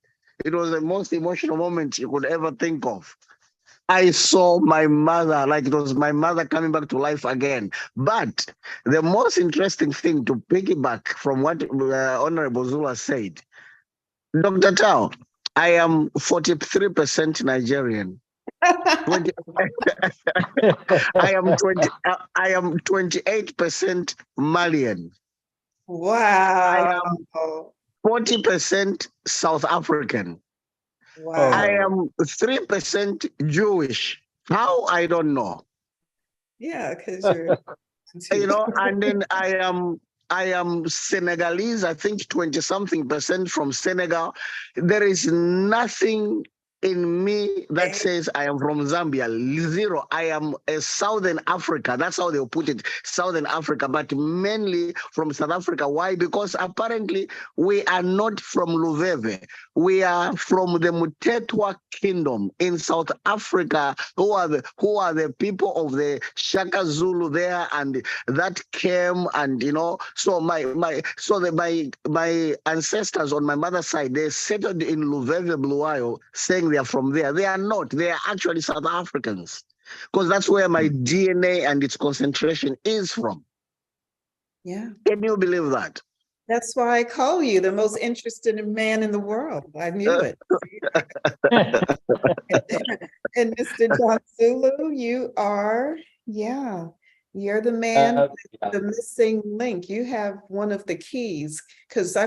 It was the most emotional moment you could ever think of. I saw my mother, like it was my mother coming back to life again. But the most interesting thing to piggyback from what Honorable Zula said, Dr. Tao, I am 43% Nigerian. 20, I am 28% Malian. I Wow. am 40% South African. Wow. I am 3% Jewish. How? I don't know. Yeah, because you're And then I am Senegalese, I think 20 something percent from Senegal. There is nothing in me that says I am from Zambia. Zero. I am a Southern Africa. That's how they'll put it, Southern Africa, but mainly from South Africa. Why? Because apparently we are not from Luveve. We are from the Mutetwa Kingdom in South Africa, who are the people of the Shaka Zulu there, and that came, and so my ancestors on my mother's side, they settled in Luveve, Bulawayo, saying they are from there. They are not. They are actually South Africans, because that's where my DNA and its concentration is from. Yeah. Can you believe that? That's why I call you the most interested man in the world. I knew it. And Mr. John Zulu, you are, you're the man, the missing link. You have one of the keys, because I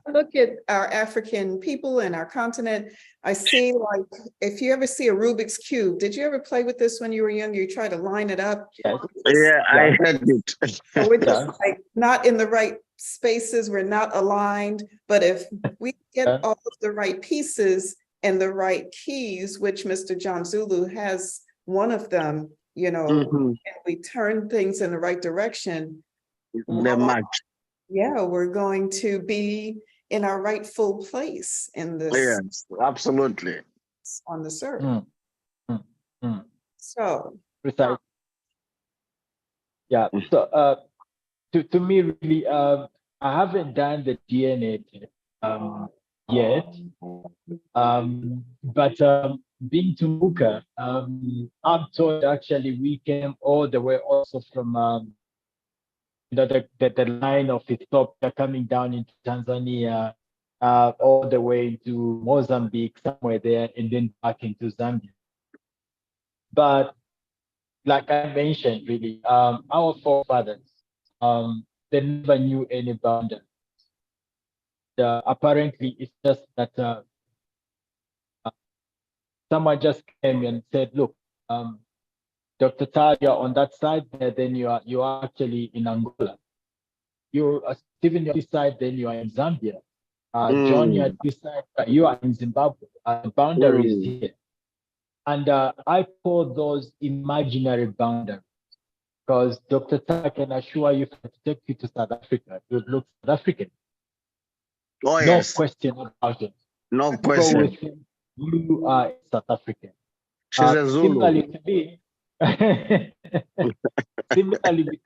look at our African people and our continent, I see, like, if you ever see a Rubik's Cube, did you ever play with this when you were young? You try to line it up? Yeah, I heard it. So we're just like not in the right spaces, we're not aligned, but if we get all of the right pieces and the right keys, which Mr. John Zulu has one of them, and we turn things in the right direction, we're going to be in our rightful place in this. Yes, absolutely. On the earth. So precise. Yeah. So to me, really, I haven't done the DNA test yet. But being to Muka, I'm told actually we came all the way also from the line of Ethiopia coming down into Tanzania, all the way to Mozambique, somewhere there, and then back into Zambia. But like I mentioned, really, our forefathers, they never knew any boundaries. Apparently, it's just that someone just came and said, "Look, Dr. Taal, you're on that side there, then you are actually in Angola." You, Stephen, you're this side, then you are in Zambia. John, you're Mm, at this side, you are in Zimbabwe. The boundaries mm. here. And I call those imaginary boundaries because Dr. Ta can assure you, if I take you to South Africa, you would look South African. Oh, No yes. question about it. No People will question. think you are South African. She's a Zulu. Similarly to me, similarly,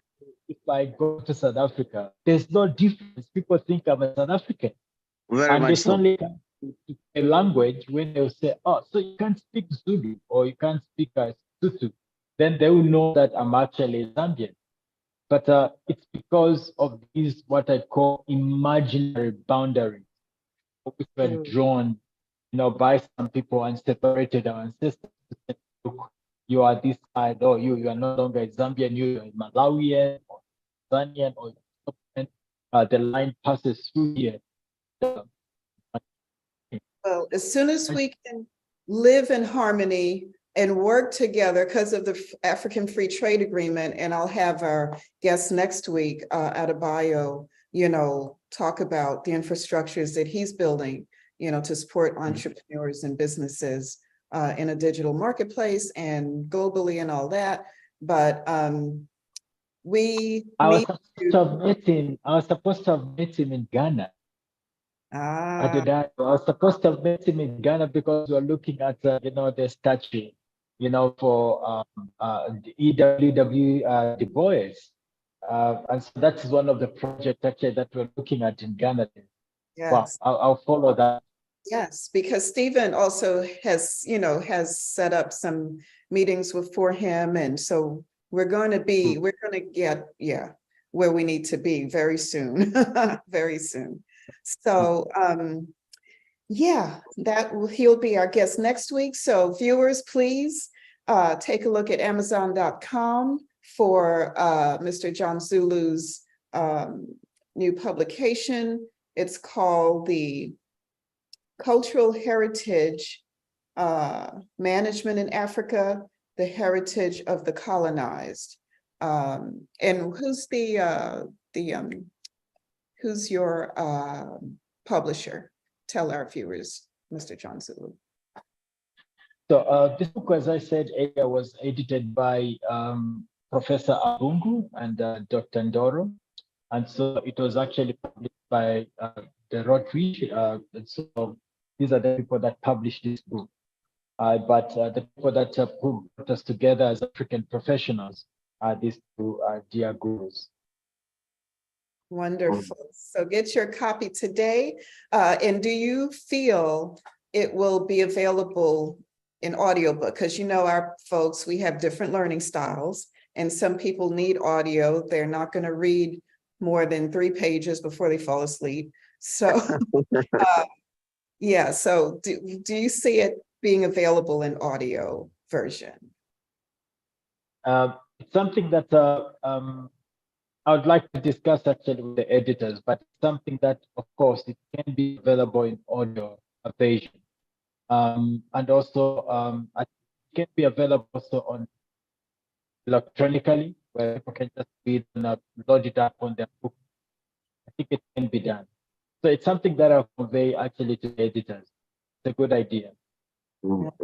if I go to South Africa, there's no difference. People think I'm a South African. Very And much it's so. only a language when they'll say, oh, so you can't speak Zulu or you can't speak Sutu, then they will know that I'm actually Zambian. But it's because of these, what I call imaginary boundaries, which were drawn, by some people and separated our ancestors. Look, you are this side, or you are no longer a Zambian, you are a Malawian or Tanzanian, or the line passes through here. Well, as soon as we can live in harmony and work together because of the African Free Trade Agreement, and I'll have our guest next week at a bio, talk about the infrastructures that he's building, to support entrepreneurs and businesses in a digital marketplace and globally and all that. But we I was need supposed to have met him in Ghana. Ah, I was supposed to have met him in Ghana because we're looking at the statue, for the EWW Du Bois. And so that is one of the projects actually that we're looking at in Ghana. Wow, yes. I'll follow that. Yes, because Stephen also has set up some meetings for him. And so we're going to get, where we need to be very soon, very soon. So, he'll be our guest next week. So viewers, please take a look at Amazon.com for Mr. John Zulu's new publication. It's called the Cultural Heritage Management in Africa, the Heritage of the Colonized. And who's your publisher? Tell our viewers, Mr. John Zulu. So this book, as I said earlier, was edited by Professor Abungu and Dr. Ndoro. And so it was actually published by the Rotary. And so these are the people that published this book. But the people that put us together as African professionals are these two dear gurus. Wonderful. So get your copy today. And do you feel it will be available in audiobook? Because our folks, we have different learning styles, and some people need audio. They're not going to read more than 3 pages before they fall asleep. So so do you see it being available in audio version? It's something that I would like to discuss actually with the editors, but it's something that, of course, it can be available in audio version. And also it can be available also on electronically, where people can just read and load it up on their book. I think it can be done. So it's something that I'll convey actually to the editors. It's a good idea.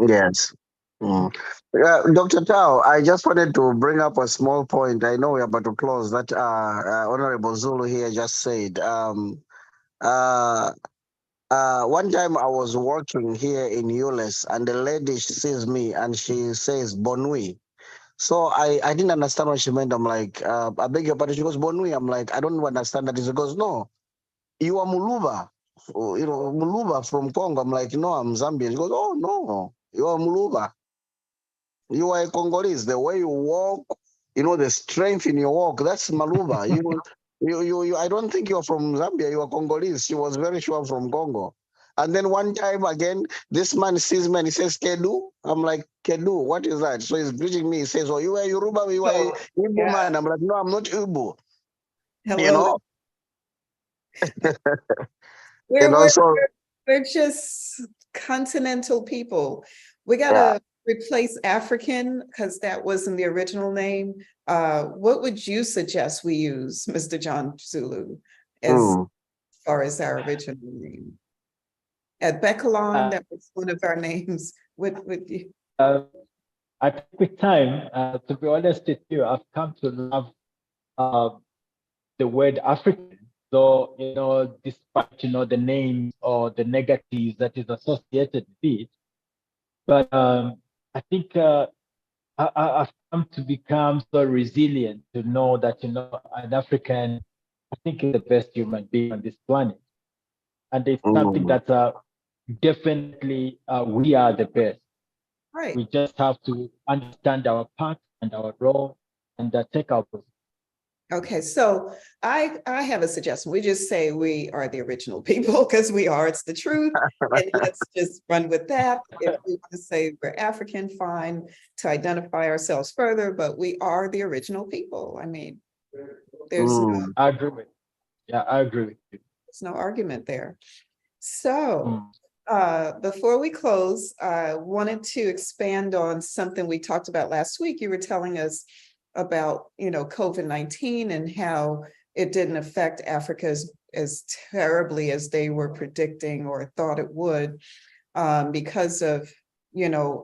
Yes. Dr. Tao, I just wanted to bring up a small point. I know we're about to close. That Honorable Zulu here just said. One time I was working here in ULES, and the lady sees me and she says Bonui. So I didn't understand what she meant. I'm like, I beg your pardon. She goes, Bonui. I'm like, I don't understand that. She goes, no, you are Muluba. Muluba from Congo. I'm like, no, I'm Zambian. She goes, oh, no, you are Muluba. You are a Congolese. The way you walk, the strength in your walk, that's Maluba. You, I don't think you're from Zambia. You are Congolese. She was very sure from Congo. And then one time again, this man sees me and he says, Kedu. I'm like, Kedu, what is that? So he's greeting me. He says, oh, you are Yoruba, you are Igbo man. I'm like, no, I'm not Igbo. Hello. We're We're just continental people. We gotta replace African, because that wasn't the original name, what would you suggest we use, Mr. John Zulu, as Mm. far as our original name? At Decolon, that was one of our names. What would you? I think with time, to be honest with you, I've come to love the word African. So, despite, the names or the negatives that is associated with it, but I think I've come to become so resilient to know that, an African, I think, is the best human being on this planet. And it's something Mm. that definitely we are the best. Right. We just have to understand our part and our role and take our position. Okay, so I have a suggestion. We just say we are the original people because we are, it's the truth. And let's just run with that. If we want to say we're African, fine, to identify ourselves further, but we are the original people. I mean, there's Mm. I agree with you. Yeah, I agree with you. there's no argument there. So before we close, I wanted to expand on something we talked about last week. You were telling us about, COVID-19 and how it didn't affect Africa as terribly as they were predicting or thought it would, because of,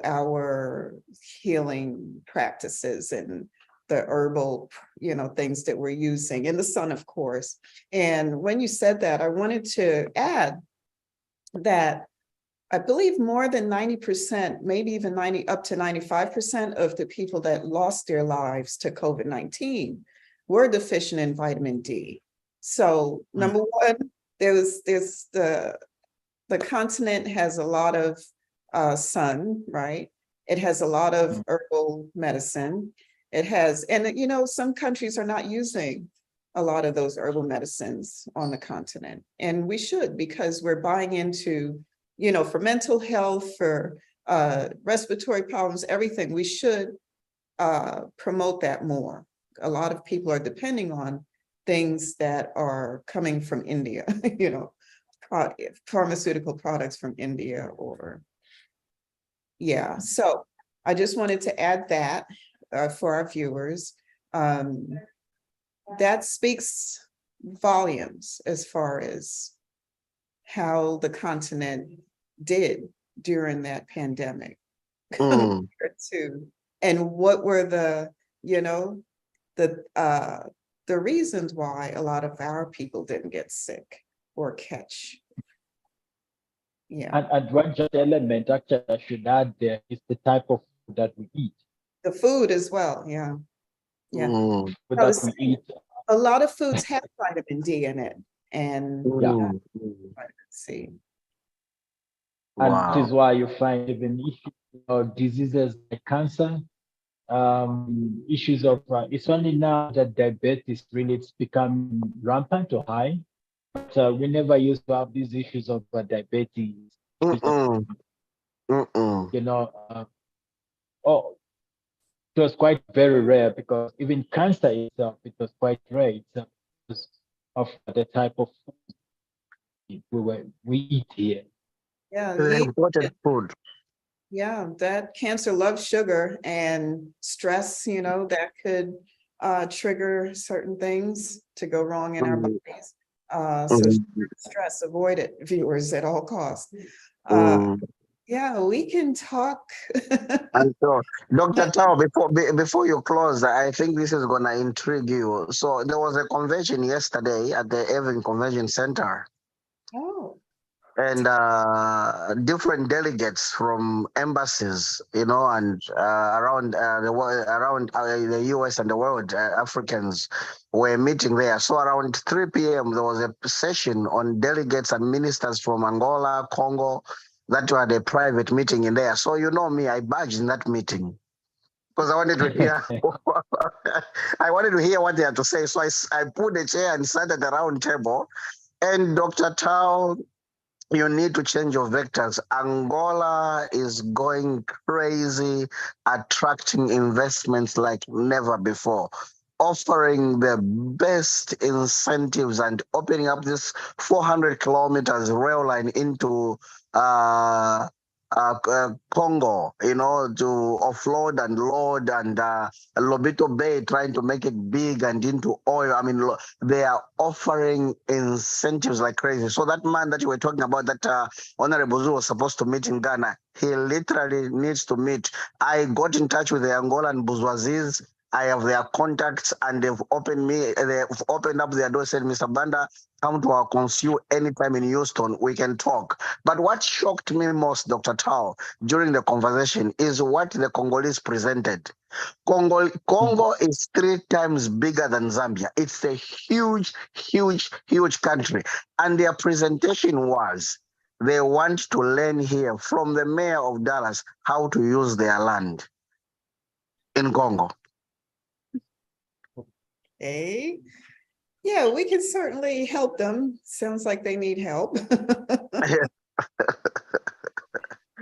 our healing practices and the herbal, things that we're using, and the sun, of course. And when you said that, I wanted to add that I believe more than 90%, maybe even up to 95% of the people that lost their lives to COVID-19 were deficient in vitamin D. So number one, there's the continent has a lot of sun, right? It has a lot of herbal medicine. It has, and some countries are not using a lot of those herbal medicines on the continent. And we should, because we're buying into, for mental health, for respiratory problems, everything, we should promote that more. A lot of people are depending on things that are coming from India, pharmaceutical products from India yeah. So I just wanted to add that for our viewers. That speaks volumes as far as how the continent did during that pandemic. Mm. And what were the reasons why a lot of our people didn't get sick or catch. Yeah. And one just element actually I should add there is the type of food that we eat. The food as well. Yeah. Yeah. Mm. Food I that was we saying, eat. a lot of foods have vitamin D in it, and Mm. vitamin C. And this Wow. is why you find even issues or diseases like cancer, issues of, it's only now that diabetes really it's become rampant or high. But we never used to have these issues of diabetes, issues of, Mm-mm. Mm-mm. oh, it was quite very rare because even cancer itself, it was quite rare. It's because of the type of food we eat here. Yeah, The imported food. yeah, that cancer loves sugar and stress, that could trigger certain things to go wrong in our Mm. bodies. So Mm. stress, avoid it, viewers, at all costs. Mm. Yeah, we can talk. And so, Dr. Tao, before you close, I think this is gonna intrigue you. So there was a convention yesterday at the Irving Convention Center, Oh, and different delegates from embassies, and around the world, around the U.S. and the world, Africans were meeting there. So around 3 p.m. there was a session on delegates and ministers from Angola, Congo, that were the private meeting in there. So me, I badged in that meeting because I wanted to hear. I wanted to hear what they had to say. So I put a chair and sat at the round table. And Dr. Tao, you need to change your vectors. Angola is going crazy, attracting investments like never before, offering the best incentives and opening up this 400 kilometers rail line into Congo, to offload and load, and Lobito Bay trying to make it big and into oil. I mean, they are offering incentives like crazy. So that man that you were talking about, that Honorable Zulu was supposed to meet in Ghana, he literally needs to meet. I got in touch with the Angolan bourgeoisies. I have their contacts, and they've opened up their door, said, Mr. Banda, come to our consul anytime in Houston, we can talk. But what shocked me most, Dr. Taal, during the conversation is what the Congolese presented. Congo is 3 times bigger than Zambia. It's a huge, huge, huge country. And their presentation was they want to learn here from the mayor of Dallas how to use their land in Congo. Okay. Yeah, we can certainly help them. Sounds like they need help.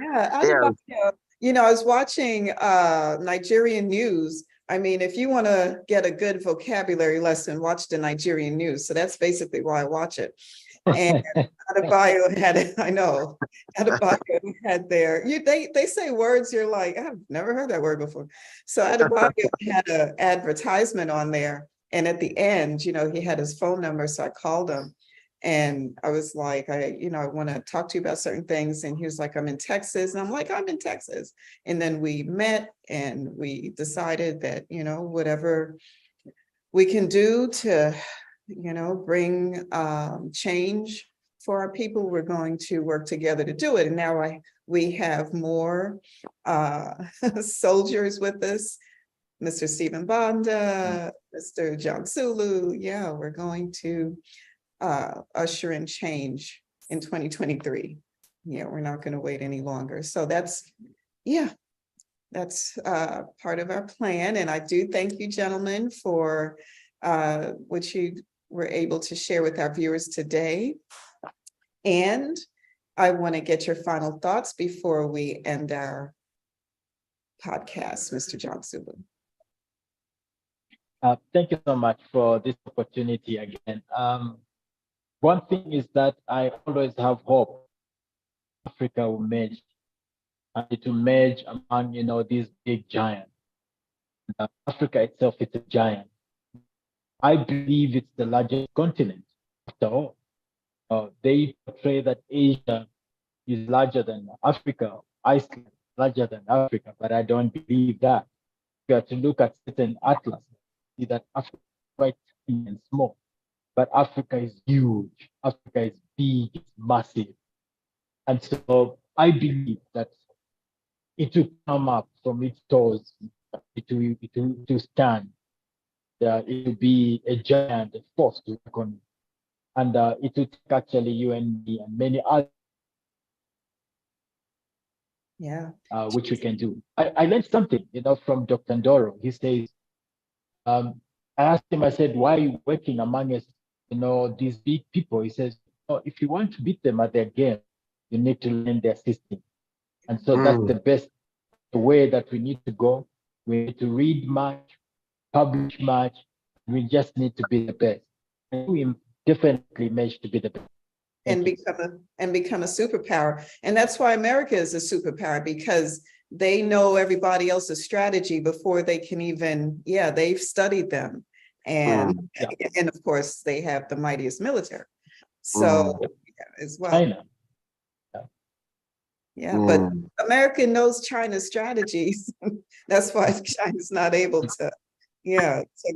Yeah, I was watching Nigerian news. I mean, if you want to get a good vocabulary lesson, watch the Nigerian news. So that's basically why I watch it. And Adebayo had they say words you're like, I've never heard that word before. So Adebayo had an advertisement on there. And at the end, he had his phone number. So I called him and I was like, I want to talk to you about certain things. And he was like, I'm in Texas. And I'm like, I'm in Texas. And then we met and we decided that, whatever we can do to bring change for our people, we're going to work together to do it. And now we have more soldiers with us, Mr. Stephen Banda, Mr. John Zulu. Yeah, we're going to usher in change in 2023. Yeah, we're not going to wait any longer. So that's part of our plan. And I do thank you, gentlemen, for what you were able to share with our viewers today. And I want to get your final thoughts before we end our podcast, Mr. John Zulu. Thank you so much for this opportunity again. One thing is that I always have hope Africa will merge, and it will merge among these big giants. Africa itself is a giant. I believe it's the largest continent after all. They portray that Asia is larger than Africa, Iceland is larger than Africa, but I don't believe that. You have to look at certain atlas, see that Africa is quite tiny and small, but Africa is huge. Africa is big, it's massive. And so I believe that it will come up from its toes, it will stand. It will be a giant, a force to reckon. And it will take actually you and me and many others. Yeah. Which we can do. I learned something, from Dr. Ndoro. He says, I asked him, I said, why are you working among us, these big people? He says, if you want to beat them at their game, you need to learn their system. And so that's the best way that we need to go. We need to read much, publish much. We just need to be the best. And we definitely manage to be the best. And become a superpower. And that's why America is a superpower, because they know everybody else's strategy before they can even, they've studied them. And and of course they have the mightiest military. So as well. China. But America knows China's strategies. That's why China's not able to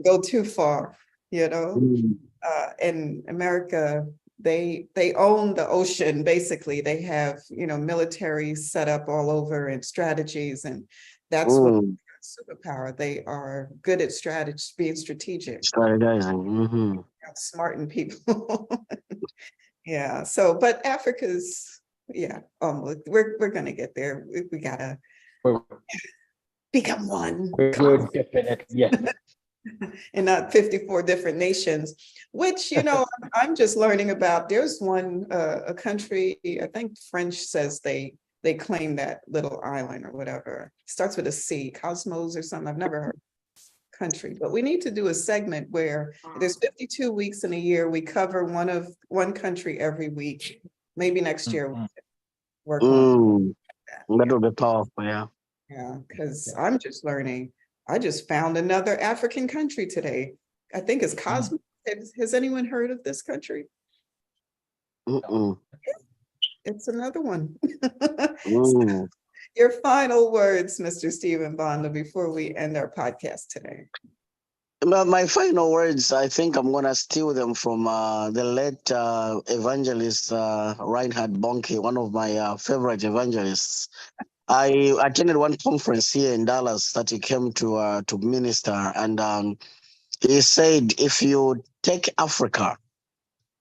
go too far, and America, they own the ocean. Basically, they have military set up all over and strategies, and that's what superpower. They are good at being strategic, strategizing, smarting people. So but Africa's we're gonna get there. We gotta become one. We're definitely, and not 54 different nations, which, I'm just learning about. There's one, a country, I think French says they claim that little island or whatever. Starts with a C, Cosmos or something. I've never heard country, but we need to do a segment where there's 52 weeks in a year. We cover one country every week. Maybe next year we'll work on. That would be powerful, yeah. Yeah, because I'm just learning. I just found another African country today. I think it's Cosmo. Has anyone heard of this country? Mm-mm. It's another one. Mm. Your final words, Mr. Stephen Bonda, before we end our podcast today. My final words, I think I'm going to steal them from the late evangelist Reinhard Bonnke, one of my favorite evangelists. I attended one conference here in Dallas that he came to minister, and he said, if you take Africa,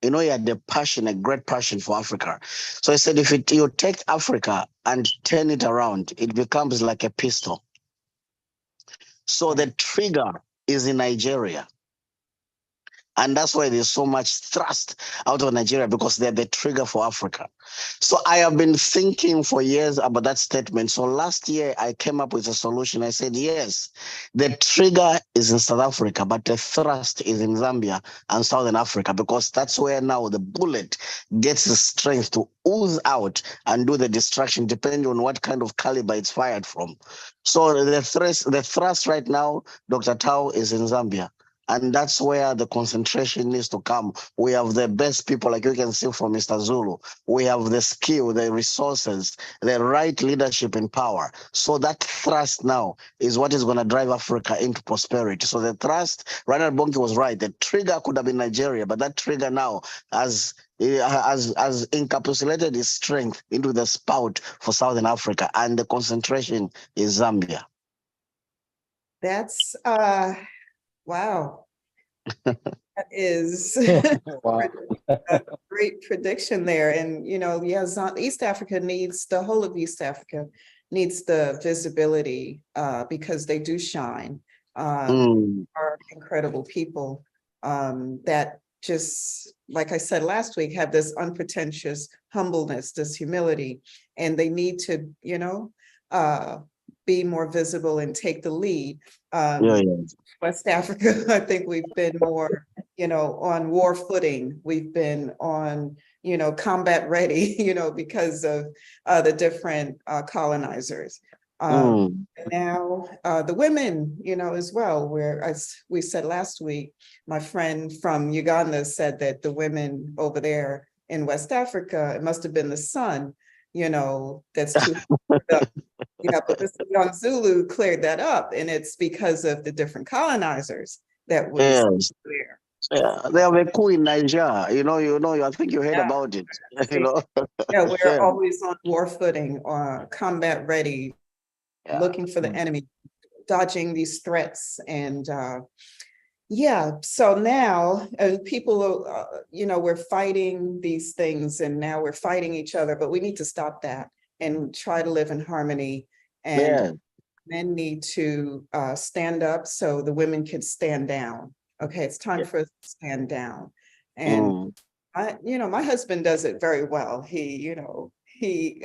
you know, he had a great passion for Africa. So he said, if you take Africa and turn it around, it becomes like a pistol. So the trigger is in Nigeria. And that's why there's so much thrust out of Nigeria, because they're the trigger for Africa. So I have been thinking for years about that statement. So last year I came up with a solution. I said, yes, the trigger is in South Africa, but the thrust is in Zambia and Southern Africa, because that's where now the bullet gets the strength to ooze out and do the destruction, depending on what kind of caliber it's fired from. So the thrust right now, Dr. Tao, is in Zambia. And that's where the concentration needs to come. We have the best people, like you can see from Mr. Zulu. We have the skill, the resources, the right leadership and power. So that thrust now is what is going to drive Africa into prosperity. So the thrust, Reinhard Bonnke was right. The trigger could have been Nigeria, but that trigger now has encapsulated its strength into the spout for Southern Africa, and the concentration is Zambia. That's wow. That is Wow. a great prediction there. And East Africa needs, the whole of East Africa needs the visibility because they do shine. Are incredible people that just, like I said last week, have this unpretentious humbleness, this humility, and they need to, be more visible and take the lead. West Africa, I think we've been more, on war footing. We've been on, combat ready, because of the different colonizers. Now the women, as well, where, as we said last week, my friend from Uganda said that the women over there in West Africa, it must have been the sun, that's too up. Yeah, but Mr. Young Zulu cleared that up, and it's because of the different colonizers that was there. Yeah, they have a coup in Niger. I think you heard about it. Yeah, we're always on war footing, combat ready, looking for the enemy, dodging these threats. And so now people, we're fighting these things, and now we're fighting each other, but we need to stop that and try to live in harmony. And men need to stand up so the women can stand down. Okay, it's time for us to stand down. And my husband does it very well.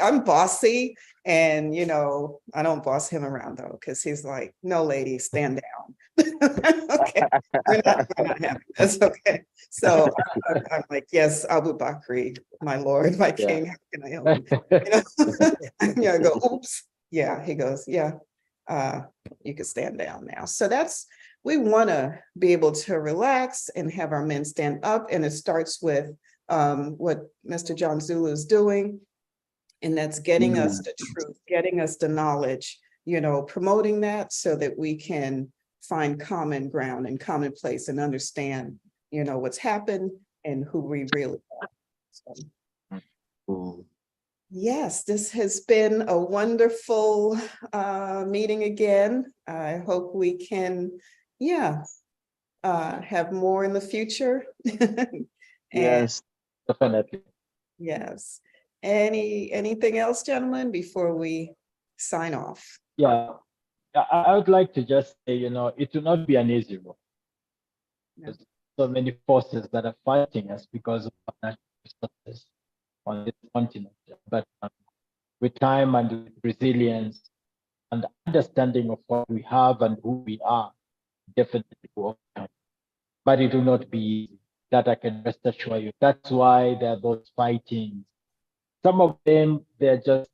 I'm bossy, and I don't boss him around though, because he's like, no, lady, stand down. Okay, we're not having this. Okay, so I'm like, yes, Abu Bakri, my lord, my king, how can I help you? I go, oops. Yeah, he goes, yeah, you can stand down now. So we want to be able to relax and have our men stand up. And it starts with what Mr. John Zulu is doing. And that's getting us the truth, getting us the knowledge, promoting that so that we can find common ground and common place and understand, what's happened and who we really are. So, yes, this has been a wonderful meeting again. I hope we can, have more in the future. Yes, definitely. Yes. Anything else, gentlemen, before we sign off? Yeah, I would like to just say, it will not be an easy road. There's so many forces that are fighting us because of our natural resources on this continent. But with time and with resilience and understanding of what we have and who we are, definitely will overcome. But it will not be easy. That I can rest assure you. That's why there are those fightings. Some of them, they're just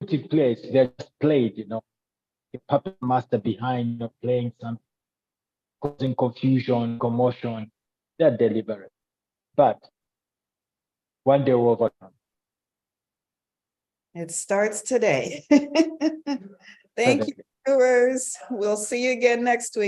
put in place, they're just played, the puppet master behind, playing something, causing confusion, commotion. They're deliberate. But one day we'll overcome. It starts today. Thank you, viewers. We'll see you again next week.